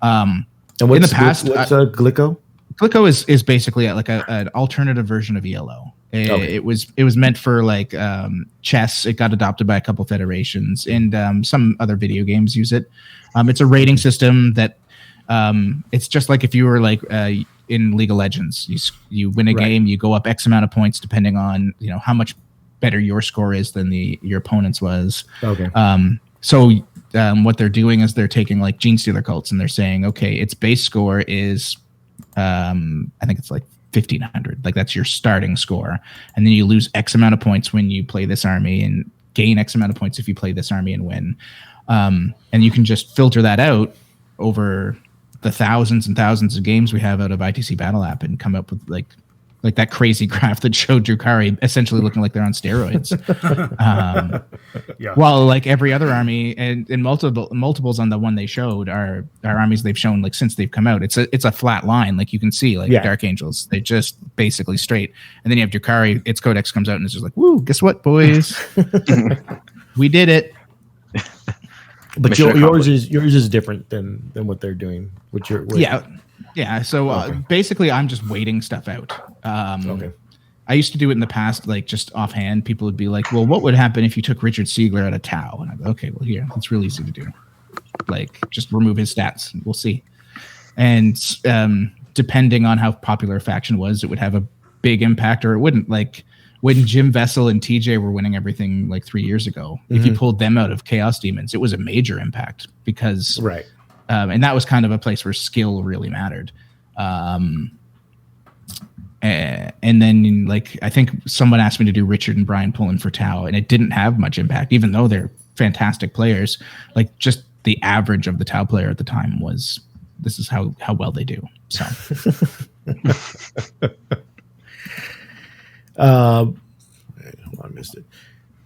And in the past,
what's Glico?
Glico is basically like an alternative version of ELO. It was meant for like chess. It got adopted by a couple federations, and some other video games use it. It's a rating system that it's just like if you were like in League of Legends. You win a game, you go up X amount of points depending on how much better your score is than your opponent's was.
Okay.
So what they're doing is they're taking like Gene Stealer cults and they're saying, okay, its base score is I think it's like 1,500. Like that's your starting score, and then you lose X amount of points when you play this army, and gain X amount of points if you play this army and win. And you can just filter that out over the thousands and thousands of games we have out of ITC Battle App and come up with like like that crazy graph that showed Drukhari essentially looking like they're on steroids. While like every other army and multiples on the one they showed are armies they've shown like since they've come out. It's a flat line, like you can see, like Dark Angels, they're just basically straight. And then you have Drukhari, its codex comes out and it's just like, woo, guess what, boys? We did it.
But yours is different than what they're doing.
Yeah. So basically, I'm just waiting stuff out. Okay. I used to do it in the past, like just offhand. People would be like, "Well, what would happen if you took Richard Siegler out of Tau?" And I'm like, "Okay, well, here, it's real easy to do. Like, just remove his stats, and we'll see." And depending on how popular a faction was, it would have a big impact, or it wouldn't. Like when Jim Vessel and TJ were winning everything like 3 years ago, if you pulled them out of Chaos Demons, it was a major impact because and that was kind of a place where skill really mattered. And then, like, I think someone asked me to do Richard and Brian Pullen for Tau, and it didn't have much impact, even though they're fantastic players. Like, just the average of the Tau player at the time was, this is how well they do. So,
I missed it.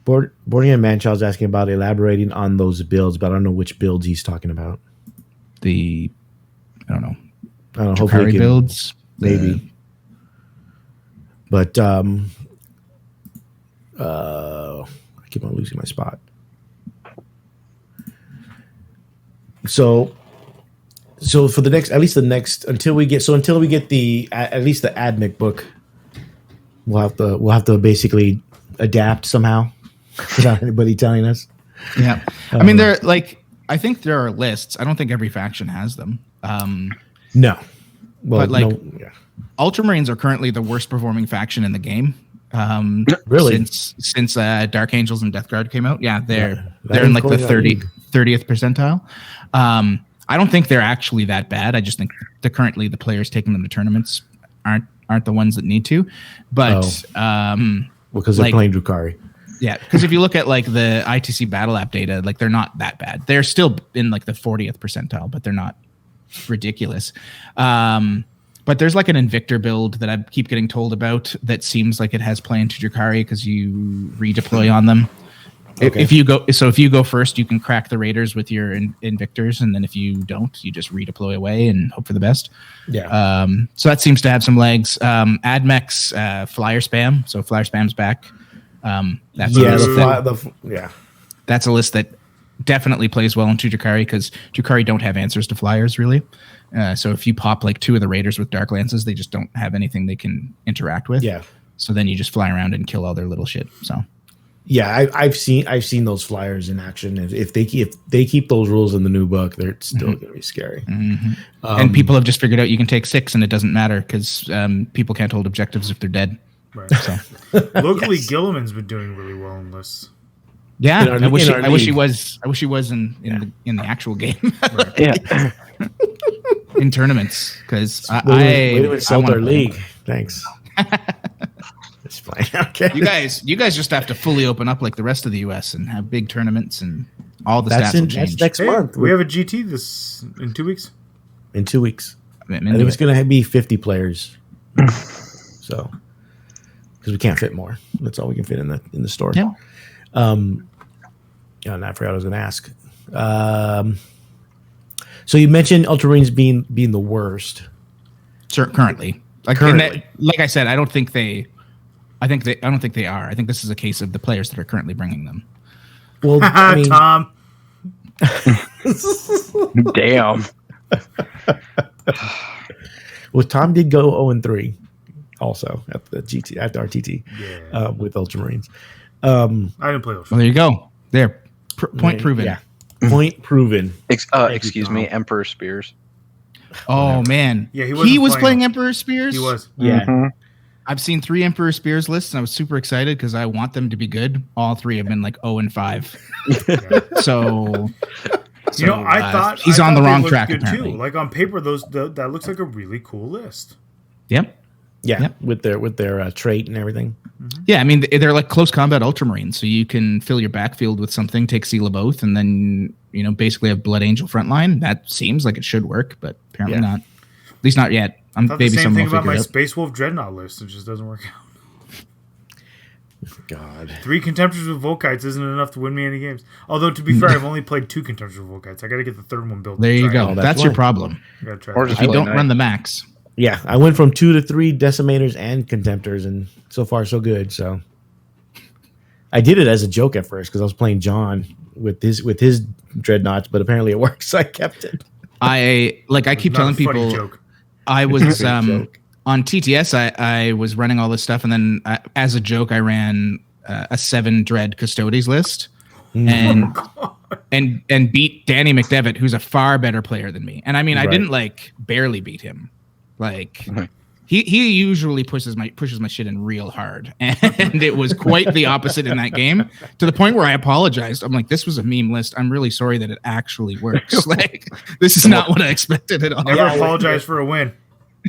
Bordian Manchild's asking about elaborating on those builds, but I don't know which builds he's talking about.
I don't know.
Hopefully
builds,
maybe. But I keep on losing my spot. So for the next, until we get the at least the AdMech book, we'll have to basically adapt somehow without anybody telling us.
Yeah, I mean, they're like, I think there are lists. I don't think every faction has them.
No. Well,
but like,
no,
Ultramarines are currently the worst performing faction in the game.
Really?
Since Dark Angels and Death Guard came out. Yeah, they're in like the 30th percentile. I don't think they're actually that bad. I just think currently the players taking them to tournaments aren't the ones that need to. But
because they're playing Drukhari.
Yeah, because if you look at like the ITC battle app data, like they're not that bad. They're still in like the 40th percentile, but they're not ridiculous. But there's like an Invictor build that I keep getting told about that seems like it has play into Drukhari because you redeploy on them. Okay. If you go first, you can crack the Raiders with your Invictors, and then if you don't, you just redeploy away and hope for the best.
Yeah.
So that seems to have some legs. AdMech's flyer spam. So flyer spam's back. That's a list that definitely plays well into Drukhari because Drukhari don't have answers to flyers really. So if you pop like 2 of the Raiders with Dark Lances, they just don't have anything they can interact with.
Yeah.
So then you just fly around and kill all their little shit. So.
Yeah, I've seen those flyers in action. If they keep those rules in the new book, they're still going to be scary.
Mm-hmm. And people have just figured out you can take 6 and it doesn't matter because people can't hold objectives if they're dead.
Right. So. Locally, Gilliman's been doing really well in lists.
Yeah, I wish he was in the actual game.
Right. Yeah.
In tournaments, because
I insult our league. Thanks. It's fine. Okay.
You guys just have to fully open up like the rest of the US and have big tournaments and all the stats will change.
That's next month.
We have a GT in 2 weeks.
In 2 weeks. I think it's going to be 50 players. So, because we can't fit more. That's all we can fit in the store.
Yeah.
And I forgot what I was going to ask. So you mentioned Ultramarines being the worst.
Currently. Like I said, I don't think they are. I think this is a case of the players that are currently bringing them.
Well, I mean,
Tom.
Damn.
Well, Tom did go 0-3 also at the GT at the RTT with Ultramarines.
I didn't play Ultramarines.
Well, there you go. There, point proven.
Yeah, point proven.
Excuse me, Emperor Spears.
Oh man,
yeah,
he was playing Emperor Spears.
He was.
Yeah. Mm-hmm.
I've seen 3 Emperor Spears lists, and I was super excited because I want them to be good. All 3 have been like 0-5. So
I thought
he's on the wrong track. Apparently,
too. Like on paper, that looks like a really cool list.
Yep.
Yeah, yep. with their trait and everything.
Mm-hmm. Yeah, I mean they're like close combat Ultramarines, so you can fill your backfield with something, take Seal of Both, and then basically have Blood Angel frontline. That seems like it should work, but apparently not. At least not yet.
I thought the same thing about my Space Wolf Dreadnought list. It just doesn't work out.
God.
3 Contemptors with Volkites isn't enough to win me any games. Although, to be fair, I've only played 2 Contemptors with Volkites. I got to get the third one built.
There you go. That's your problem.
Or
if you don't run the max.
Yeah, I went from 2 to 3 Decimators and Contemptors, and so far so good. So I did it as a joke at first because I was playing John with his Dreadnoughts, but apparently it works, so I kept it.
I keep telling people I was on TTS. I was running all this stuff, and then as a joke, I ran a 7 Dread Custodes list, and beat Danny McDevitt, who's a far better player than me. And I mean, I didn't barely beat him. He usually pushes my shit in real hard, and it was quite the opposite in that game, to the point where I apologized. I'm like, this was a meme list. I'm really sorry that it actually works. This is not what I expected at all.
Never apologize for a win.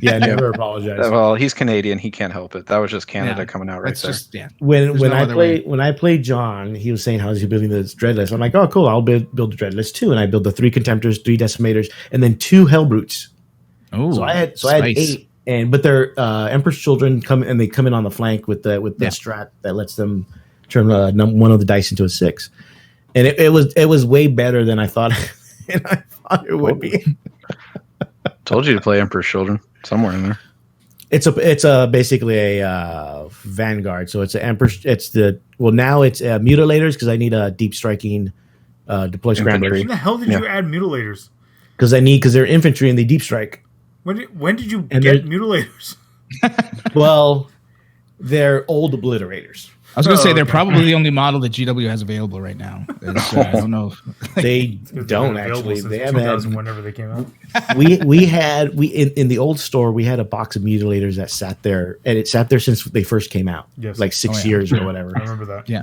Yeah, never apologize.
Well, he's Canadian. He can't help it. That was just Canada coming out right there.
When I played John, he was saying how he's building this dread list. I'm like, oh, cool. I'll build a dread list too, and I build the 3 Contemptors, 3 Decimators, and then 2 Hellbrutes.
Oh,
so I had 8, but they're Emperor's Children come in on the flank with the strat that lets them turn one of the dice into a 6, and it was way better than I thought. And I thought it would be.
Told you to play Emperor's Children somewhere in there.
It's basically a Vanguard. So it's an Emperor's. Now it's Mutilators because I need a deep striking deploy scrambler.
When the hell did you add Mutilators?
Because they're infantry and they deep strike.
When did you get Mutilators?
Well, they're old Obliterators.
I was going to say they're probably the only model that GW has available right now. I don't know.
They don't actually. They haven't had
whenever they came out.
We had in the old store we had a box of Mutilators that sat there, and it sat there since they first came out, like 6 years or whatever.
I remember that.
Yeah.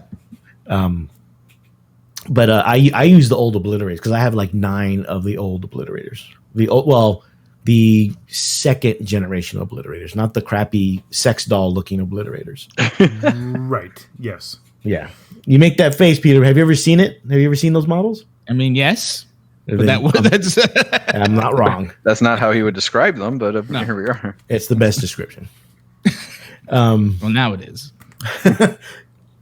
But I use the old Obliterators because I have like 9 of the old Obliterators. The second generation Obliterators, not the crappy sex doll looking Obliterators.
Right. Yes.
Yeah. You make that face, Peter. Have you ever seen it? Have you ever seen those models?
I mean, yes. But that's
I'm not wrong.
That's not how he would describe them, but here we are.
It's the best description.
Well, now it is.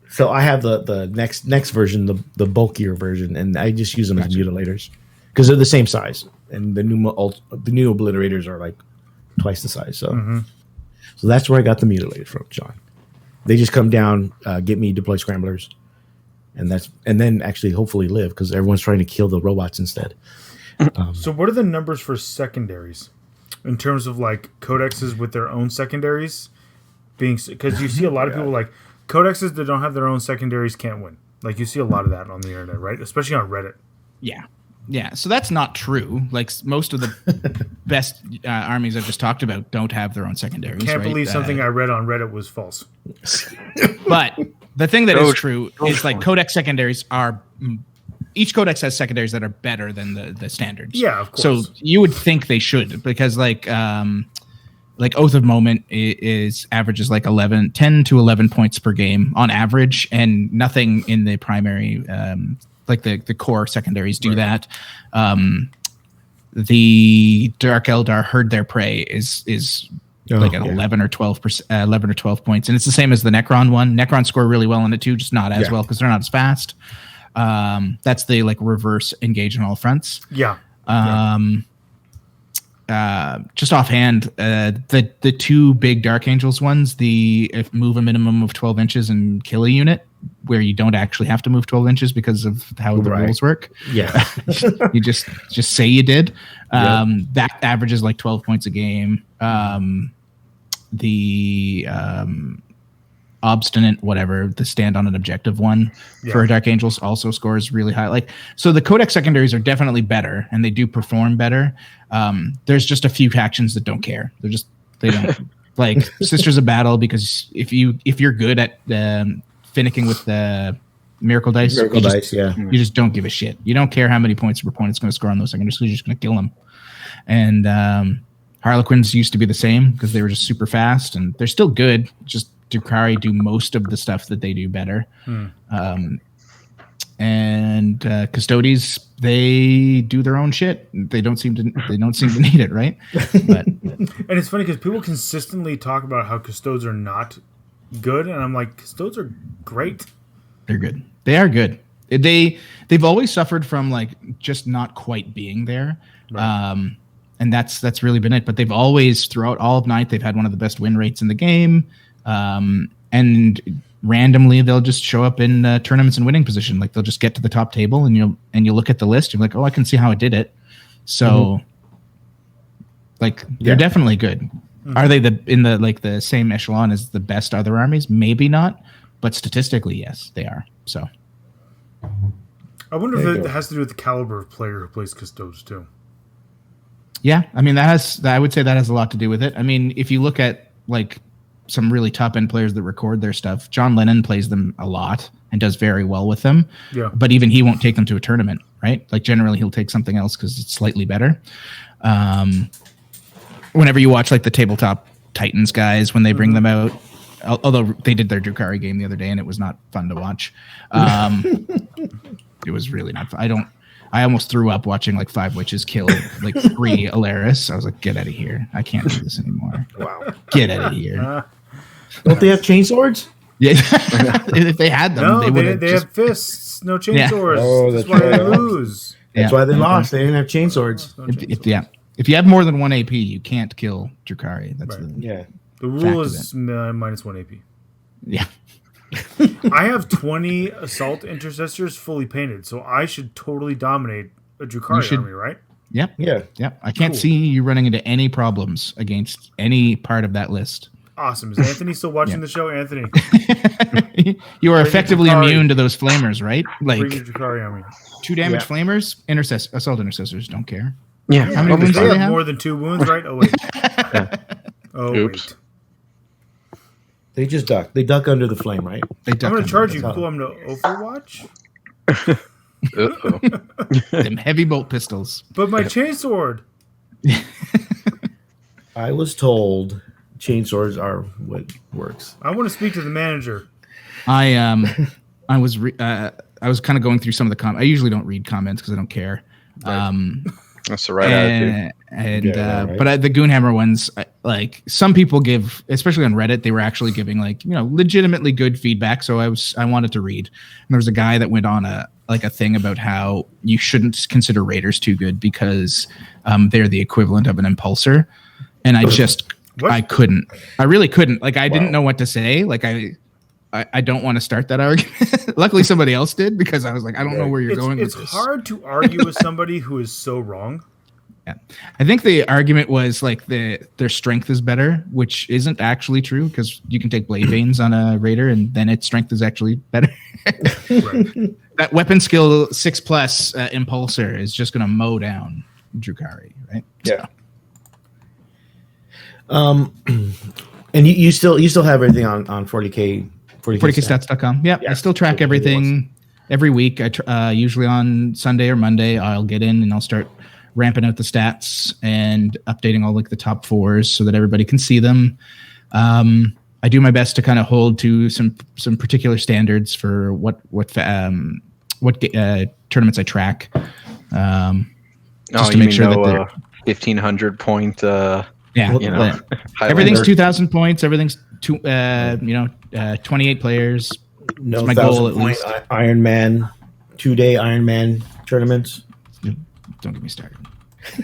So I have the next version, the bulkier version, and I just use them as Mutilators because they're the same size, and the new Obliterators are like twice the size. So, so that's where I got the Mutilators from, John. They just come down, get me deploy scramblers, and then actually hopefully live because everyone's trying to kill the robots instead.
So what are the numbers for secondaries in terms of like codexes with their own secondaries? Because you see a lot of people like codexes that don't have their own secondaries can't win. Like you see a lot of that on the internet, right? Especially on Reddit.
Yeah. So that's not true. Like most of the best armies I've just talked about don't have their own secondaries.
Can't believe something I read on Reddit was false.
But the thing that is true is like codex secondaries are. Each codex has secondaries that are better than the standards.
Yeah, of course.
So you would think they should because like Oath of Moment is averages like 10 to 11 points per game on average, and nothing in the primary like the core secondaries do that. The Dark Eldar Herd Their Prey is like an 11 or 12 points, and it's the same as the Necron one. Necron score really well on it too, just not as well because they're not as fast. That's the like reverse engage on all fronts. Just offhand, the 2 big Dark Angels ones, if move a minimum of 12 inches and kill a unit, where you don't actually have to move 12 inches because of how the rules work.
Yeah.
You just say you did. That averages like 12 points a game. The Obstinate, whatever, the stand on an objective one for Dark Angels also scores really high. Like, so the codex secondaries are definitely better and they do perform better. There's just a few factions that don't care. They don't like Sisters of Battle, because if you're good at finicking with the Miracle Dice, you just don't give a shit. You don't care how many points your opponent's going to score on those secondaries, you're just going to kill them. And Harlequins used to be the same because they were just super fast, and they're still good. Just Drukhari do most of the stuff that they do better. and custodies, they do their own shit. They don't seem to need it, right? But
and it's funny because people consistently talk about how custodes are not good, and I'm like, custodes are great.
They're good. They are good. They've always suffered from like just not quite being there. Right. And that's really been it. But they've always, throughout all of night, they've had one of the best win rates in the game. And randomly they'll just show up in tournaments in winning position. Like they'll just get to the top table, and you look at the list. You're like, oh, I can see how it did it. So, like, they're definitely good. Mm-hmm. Are they in the same echelon as the best other armies? Maybe not, but statistically, yes, they are. So,
I wonder if it has to do with the caliber of player who plays custodes too.
Yeah, I mean I would say that has a lot to do with it. I mean, if you look at like some really top end players that record their stuff, John Lennon plays them a lot and does very well with them. Yeah. But even he won't take them to a tournament, right? Like generally he'll take something else because it's slightly better. Whenever you watch like the tabletop Titans guys, when they bring them out, although they did their Drukhari game the other day and it was not fun to watch. It was really not fun. I almost threw up watching like 5 witches kill like 3 Alaris. I was like, get out of here. I can't do this anymore. Wow. Get out of here.
Don't they have chainswords?
Yeah. If they had them,
no, they have fists, no chainswords. Oh, that's why they lose.
That's why they lost. They didn't have chainswords.
If you have more than 1 AP, you can't kill Drukhari. That's
the rule is minus 1 AP.
Yeah.
I have 20 assault intercessors fully painted, so I should totally dominate a Drukhari army, right?
Yep. Yeah. I can't see you running into any problems against any part of that list.
Awesome. Is Anthony still watching the show, Anthony?
You are effectively immune to those flamers, right? Like
Drukhari army.
2 damage flamers, assault intercessors don't care.
Yeah.
How many wounds do they have? More than 2 wounds, right? Oh wait.
Oops.
Wait.
They just duck. They duck under the flame, right?
I'm going to charge you. Pull them to Overwatch.
Them heavy bolt pistols.
But my chainsword.
I was told chainswords are what works.
I want to speak to the manager.
I was kind of going through some of the comments. I usually don't read comments because I don't care.
Right. That's the right attitude.
But the Goonhammer ones, like some people give, especially on Reddit, they were actually giving like, legitimately good feedback. So I wanted to read. And there was a guy that went on a thing about how you shouldn't consider raiders too good because they're the equivalent of an impulsor. And I really couldn't. Like I didn't know what to say. Like I don't want to start that argument. Luckily, somebody else did because I was like, I don't know where you're going with this.
It's hard to argue with somebody who is so wrong.
Yeah, I think the argument was like their strength is better, which isn't actually true because you can take blade veins on a raider and then its strength is actually better. Right. That weapon skill 6+ impulsor is just going to mow down Drukhari, right?
Yeah. And you still have everything on 40K.
40kstats.com. Yep. Yeah. I still track everything every week. I usually on Sunday or Monday, I'll get in and I'll start ramping out the stats and updating all like the top 4s so that everybody can see them. I do my best to kind of hold to some particular standards for what tournaments I track. Just to make sure that they're
1,500 point.
Everything's 2,000 points. Everything's 28 players.
No, my goal at least. Ironman, 2-day Ironman tournaments.
Don't get me started.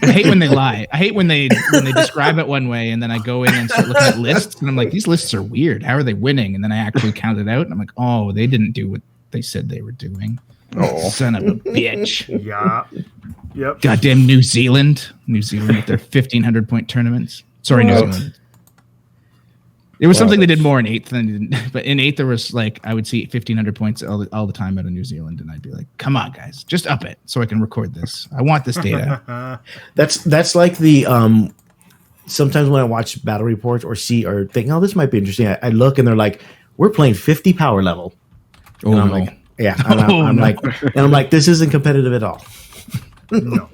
I hate when they lie. I hate when they describe it one way and then I go in and start looking at lists and I'm like, these lists are weird. How are they winning? And then I actually count it out and I'm like, oh, they didn't do what they said they were doing. Oh, son of a bitch.
Yeah. Yep.
Goddamn New Zealand with their 1,500 point tournaments. Sorry, New Zealand. It was something they did more in 8th but in 8th there was like I would see 1,500 points all the time out of New Zealand, and I'd be like, "Come on, guys, just up it so I can record this. I want this data."
That's like the sometimes when I watch battle reports or think, "Oh, this might be interesting," I look and they're like, "We're playing 50 power level," and I'm like, "Yeah," and I'm like, "This isn't competitive at all."
No,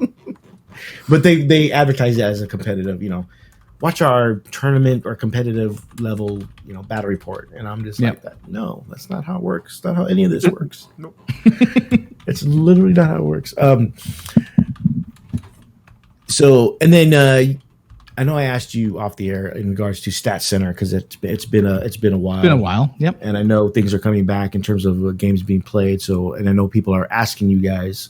but they advertise it as a competitive, watch our tournament or competitive level, battle report. And I'm just like that. No, that's not how it works. That's not how any of this works.
Nope.
It's literally not how it works. So, and then I know I asked you off the air in regards to Stat Center because it's been a while.
It's been a while. Yep.
And I know things are coming back in terms of games being played. So, and I know people are asking you guys.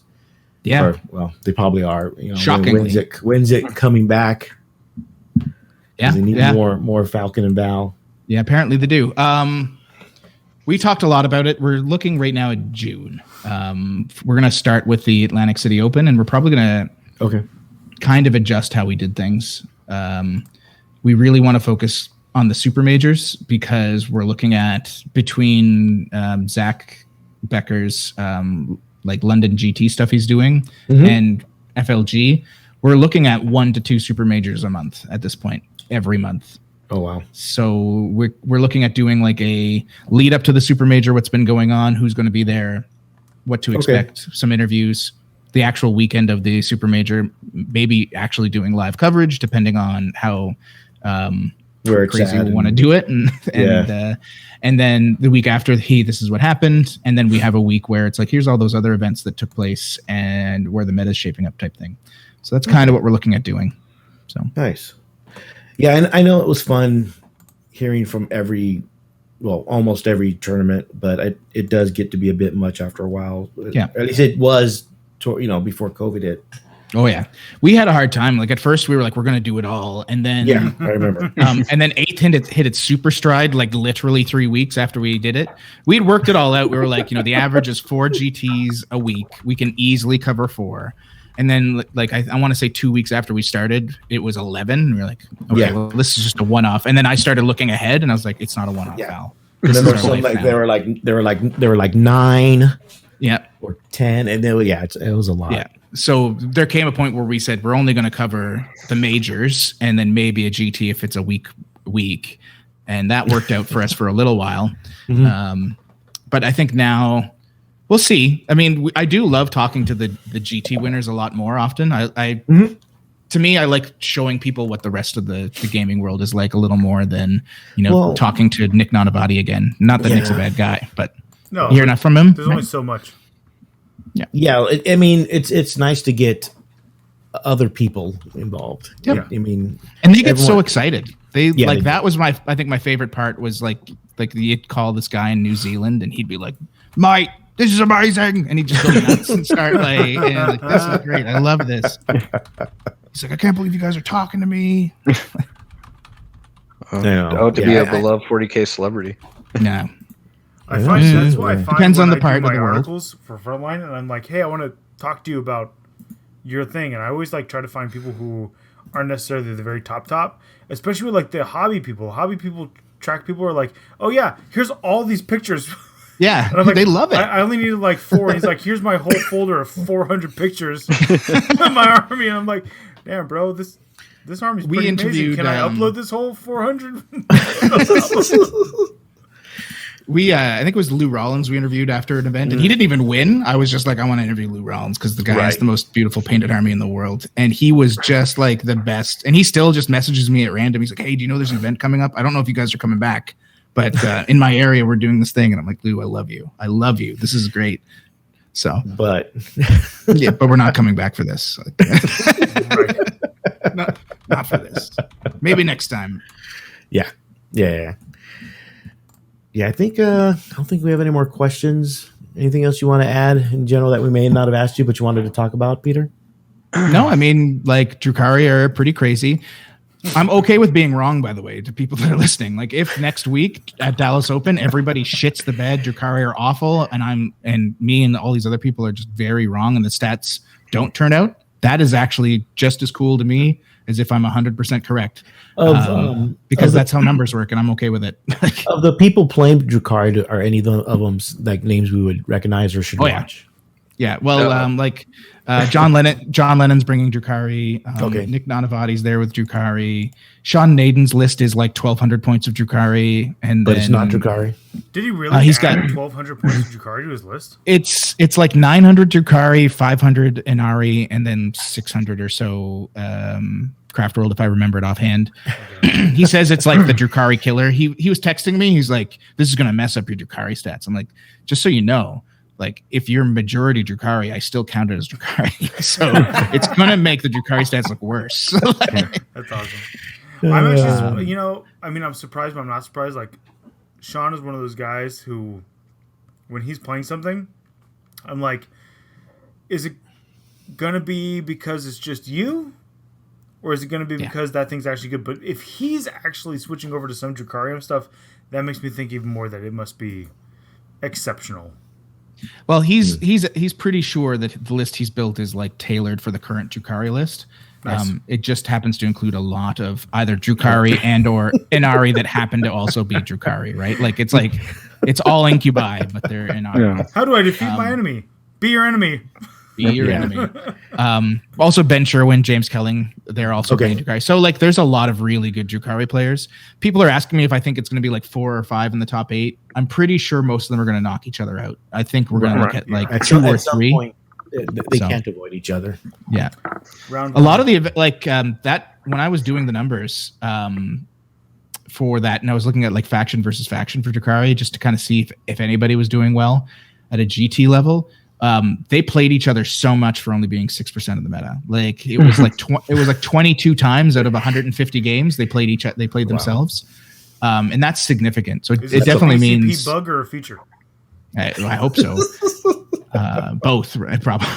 Yeah.
Or, well, they probably are. You know,
shockingly.
When's it coming back?
Yeah.
They need more Falcon and Val.
Yeah, apparently they do. We talked a lot about it. We're looking right now at June. We're going to start with the Atlantic City Open, and we're probably going to kind of adjust how we did things. We really want to focus on the super majors because we're looking at between Zach Becker's like London GT stuff he's doing and FLG. We're looking at 1 to 2 super majors a month at this point, every month.
Oh, wow.
So we're looking at doing like a lead up to the super major, what's been going on, who's going to be there, what to expect, some interviews, the actual weekend of the super major, maybe actually doing live coverage, depending on how crazy we want to do it. And then the week after, this is what happened. And then we have a week where it's like, here's all those other events that took place and where the meta is shaping up type thing. So that's kind of what we're looking at doing. So
nice. Yeah, and I know it was fun hearing from almost every tournament, but it does get to be a bit much after a while.
Yeah.
At least it was, before COVID hit.
Oh, yeah. We had a hard time. Like, at first, we were like, we're going to do it all. And then...
Yeah, I remember.
And then 8th hit its super stride, like, literally 3 weeks after we did it. We'd worked it all out. We were like, the average is 4 GTs a week. We can easily cover 4. And then, like, I want to say 2 weeks after we started, it was 11. And we were like, okay, well, this is just a one-off. And then I started looking ahead, and I was like, it's not a one-off, Val.
And then there were like 9, or 10, and then it was a lot.
Yeah. So there came a point where we said we're only going to cover the majors, and then maybe a GT if it's a week, and that worked out for us for a little while. But I think now. We'll see. I mean, I do love talking to the GT winners a lot more often. To me, I like showing people what the rest of the gaming world is like a little more than, talking to Nick Nanavati again. Not that Nick's a bad guy, but you hear enough from him.
There's only so much.
Yeah. Yeah. I mean, it's nice to get other people involved.
Yep.
I mean,
and they get so excited. That was I think my favorite part was like you'd call this guy in New Zealand and he'd be like, "Mate, this is amazing," and he'd just go nuts and start like, "This is great. I love this." He's like, "I can't believe you guys are talking to me."
Be a beloved 40K celebrity.
No.
I find that's why I find
depends on the part of
my
the world.
Articles for Frontline, and I'm like, hey, I want to talk to you about your thing, and I always like try to find people who aren't necessarily the very top, especially with like the hobby people. Hobby people, track people are like, oh yeah, here's all these pictures.
Yeah,
like,
they love it.
I only needed like 4. And he's like, here's my whole folder of 400 pictures of my army, and I'm like, damn, bro, this army's pretty amazing. Can I upload this whole 400?
I think it was Lou Rollins we interviewed after an event, and he didn't even win. I was just like, I want to interview Lou Rollins because the guy has the most beautiful painted army in the world, and he was just like the best. And he still just messages me at random. He's like, hey, do you know there's an event coming up? I don't know if you guys are coming back, but in my area we're doing this thing. And I'm like, Lou, I love you. This is great. So,
but
but we're not coming back for this. Not for this. Maybe next time.
Yeah. I think I don't think we have any more questions. Anything else you want to add in general that we may not have asked you, but you wanted to talk about, Peter?
No, I mean, like, Drukhari are pretty crazy. I'm okay with being wrong, by the way, to people that are listening. Like, if next week at Dallas Open, everybody shits the bed, Drukhari are awful, and me and all these other people are just very wrong, and the stats don't turn out, that is actually just as cool to me as if I'm 100% correct. Because that's how numbers work, and I'm okay with it.
Of the people playing Drukhari, are any of them like names we would recognize or should watch?
Yeah, well, John Lennon's bringing Drukhari. Nick Nanavati's there with Drukhari. Sean Naden's list is like 1,200 points of Drukhari,
but it's not Drukhari.
Did he really? He's got 1,200 points of Drukhari to his list.
It's like 900 Drukhari, 500 Inari, and then 600 or so Craft World, if I remember it offhand. He says it's like the Drukhari killer. He was texting me. He's like, "This is going to mess up your Drukhari stats." I'm like, just so you know, like if you're majority Drukhari, I still count it as Drukhari. So it's gonna make the Drukhari stats look worse.
That's awesome. I'm actually, I'm surprised, but I'm not surprised. Like, Sean is one of those guys who, when he's playing something, I'm like, is it gonna be because it's just you, or is it gonna be because that thing's actually good? But if he's actually switching over to some Drukhari stuff, that makes me think even more that it must be exceptional.
Well, he's pretty sure that the list he's built is like tailored for the current Drukhari list. Nice. It just happens to include a lot of either Drukhari and or Inari that happen to also be Drukhari, right? Like it's all incubi, but they're Inari.
Yeah. How do I defeat my enemy? Be your enemy.
Be your enemy. Also Ben Sherwin, James Kelling, they're also playing Drukhari. So like there's a lot of really good Drukhari players. People are asking me if I think it's going to be like 4 or 5 in the top 8. I'm pretty sure most of them are going to knock each other out. I think we're going to look at like 2 or 3.
Point, they can't avoid each other.
Yeah. A lot of the that when I was doing the numbers for that, and I was looking at like faction versus faction for Drukhari just to kind of see if anybody was doing well at a GT level. They played each other so much for only being 6% of the meta. Like it was like it was like 22 times out of 150 games they played themselves, and that's significant. So it definitely means
bug or a feature.
I hope so. Both, right? Probably.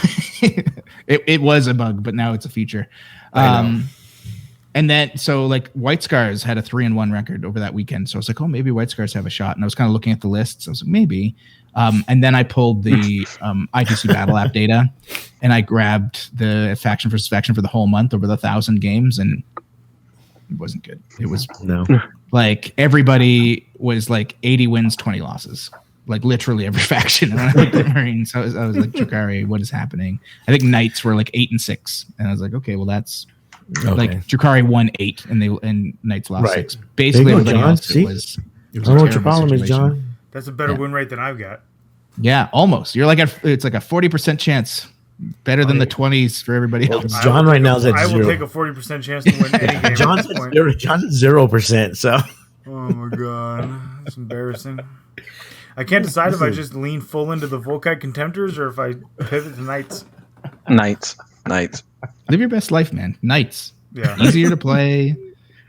it was a bug, but now it's a feature. And then so like White Scars had a 3-1 record over that weekend. So I was like, oh, maybe White Scars have a shot. And I was kind of looking at the lists. I was like, maybe. And then I pulled the ITC Battle App data, and I grabbed the faction versus faction for the whole month over the 1,000 games, and it wasn't good. It was like everybody was like 80 wins, 20 losses. Like literally every faction. And I looked at Marines. I was like, Drukhari, what is happening? I think Knights were like 8-6, and I was like, okay, well that's like Drukhari won 8, and Knights lost 6. Basically, everybody else it was
I don't know what your problem is, John.
That's a better win rate than I've got.
Yeah, almost. You're like it's like a 40% chance, better than the 20s for everybody else.
John right now is at 0.
I will take a 40% chance to win any game.
John's at 0%. So.
Oh my god, that's embarrassing. I can't decide if I just lean full into the Volkite Contemptors or if I pivot to Knights.
Knights.
Live your best life, man. Knights.
Yeah.
Easier to play.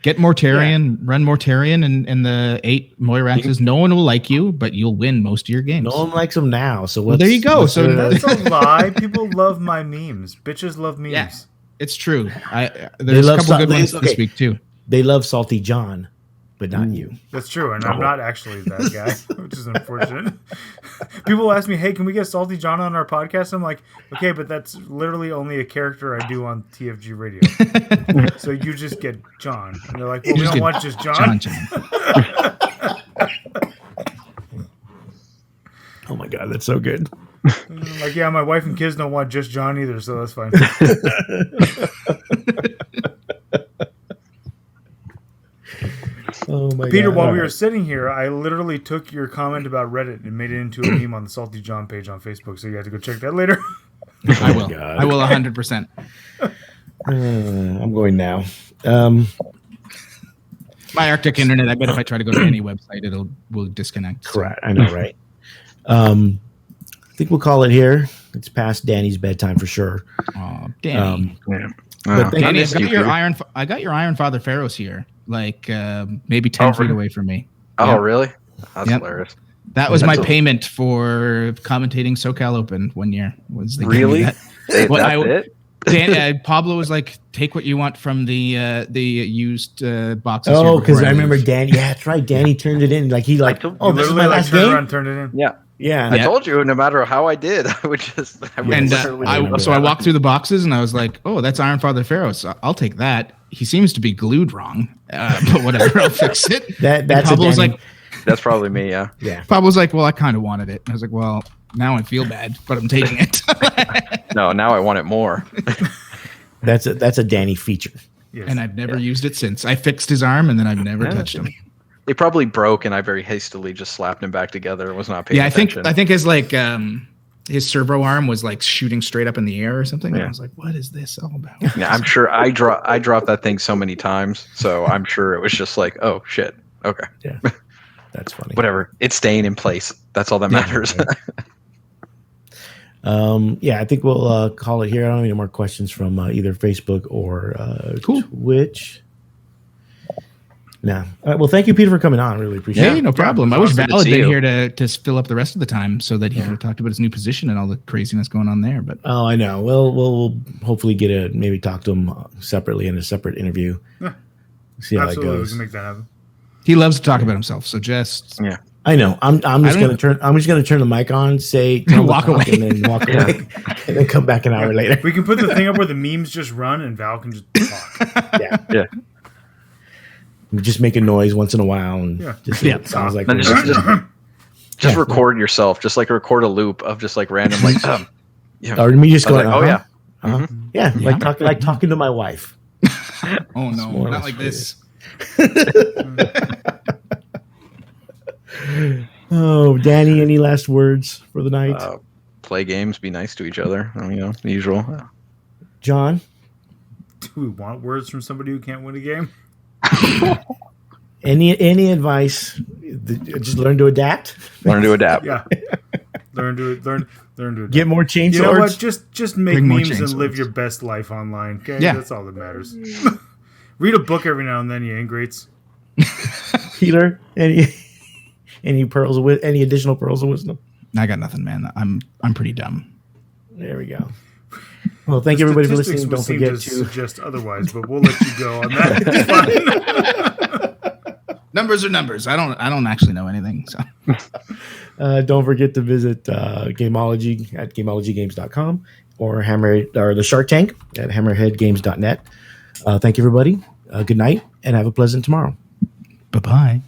Get Mortarion, run Mortarion and the 8 Moiraxes. No one will like you, but you'll win most of your games.
No one likes them now. So
there you go. So
that's a lie. People love my memes. Bitches love memes.
Yeah, it's true. There's a couple good ones this week too.
They love Salty John, but not you.
That's true, and I'm not actually that guy, which is unfortunate. People ask me, hey, can we get Salty John on our podcast? I'm like, okay, but that's literally only a character I do on TFG Radio. So you just get John. And they're like, well, we don't want just John.
Oh my god, that's so good.
Like, yeah, my wife and kids don't want just John either, so that's fine.
Oh my
Peter,
god.
while we were sitting here, I literally took your comment about Reddit and made it into a meme on the Salty John page on Facebook, so you have to go check that later.
I will. I will 100%.
I'm going now.
My Arctic internet, I bet if I try to go to any website, will disconnect.
Correct. I know, right? I think we'll call it here. It's past Danny's bedtime for sure.
Oh, Danny.
Danny,
I got your Iron Father Pharaohs here, like maybe 10 feet away from me.
Oh, really? That's hilarious.
That was my payment for commentating SoCal Open one year. Was the
really? That's it?
Pablo was like, "Take what you want from the used boxes."
Oh, because I remember Danny. Yeah, that's right. Danny turned it in. Like he like, this is my last game.
Turned it in.
Yeah. I told you, no matter how I did, I would just.
So I walked through the boxes and I was like, "Oh, that's Iron Father Pharaoh. So I'll take that." He seems to be glued wrong, but whatever. I'll fix it.
That's
Pablo was like,
"That's probably me." Yeah.
Pablo was like, "Well, I kind of wanted it." I was like, "Well, now I feel bad, but I'm taking it."
No, now I want it more.
That's a Danny feature.
Yes.
And I've never used it since. I fixed his arm and then I've never touched him.
It probably broke and I very hastily just slapped him back together. It was not paying attention.
I think his his servo arm was like shooting straight up in the air or something. And I was like, what is this all about?
Yeah, I'm sure I dropped that thing so many times. So I'm sure it was just like, oh shit. Okay.
Yeah. That's funny.
Whatever. It's staying in place. That's all that matters.
I think we'll call it here. I don't have any more questions from either Facebook or Twitch. No. All right, well, thank you, Peter, for coming on. I really appreciate it.
Yeah, no problem. I wish Val had been here to fill up the rest of the time so that he could have talked about his new position and all the craziness going on there. But
I know. We'll hopefully maybe talk to him separately in a separate interview.
Yeah.
See how
Absolutely,
it goes.
we can make that happen.
He loves to talk about himself, so just
I know. I'm just gonna turn the mic on, say
walk away,
and then walk away, and then come back an hour later.
We can put the thing up where the memes just run and Val can just talk.
Yeah. Just make a noise once in a while, and it sounds like.
Just record yourself, just like record a loop of just like random
Or me just going,
Mm-hmm.
like talking to my wife.
Oh no, not like this.
Oh, Danny, any last words for the night?
Play games, be nice to each other. The usual.
John?
Do we want words from somebody who can't win a game?
Any advice? Just learn to adapt.
Learn to adapt.
Yeah. Learn to adapt.
Get more chainswords.
You know what? Just make
Bring more
memes and
chainswords.
live your best life online. Okay,
Yeah.
That's all that matters. Read a book every now and then, you ingrates.
Peter, any additional pearls of wisdom?
I got nothing, man. I'm pretty dumb.
There we go. Well, thank you everybody for listening. Don't forget to
suggest otherwise, but we'll let you go on that. It's fine.
Numbers are numbers. I don't actually know anything. So
don't forget to visit Gameology at gameologygames.com or the Shark Tank at hammerheadgames.net. Thank you, everybody. Good night, and have a pleasant tomorrow.
Bye-bye.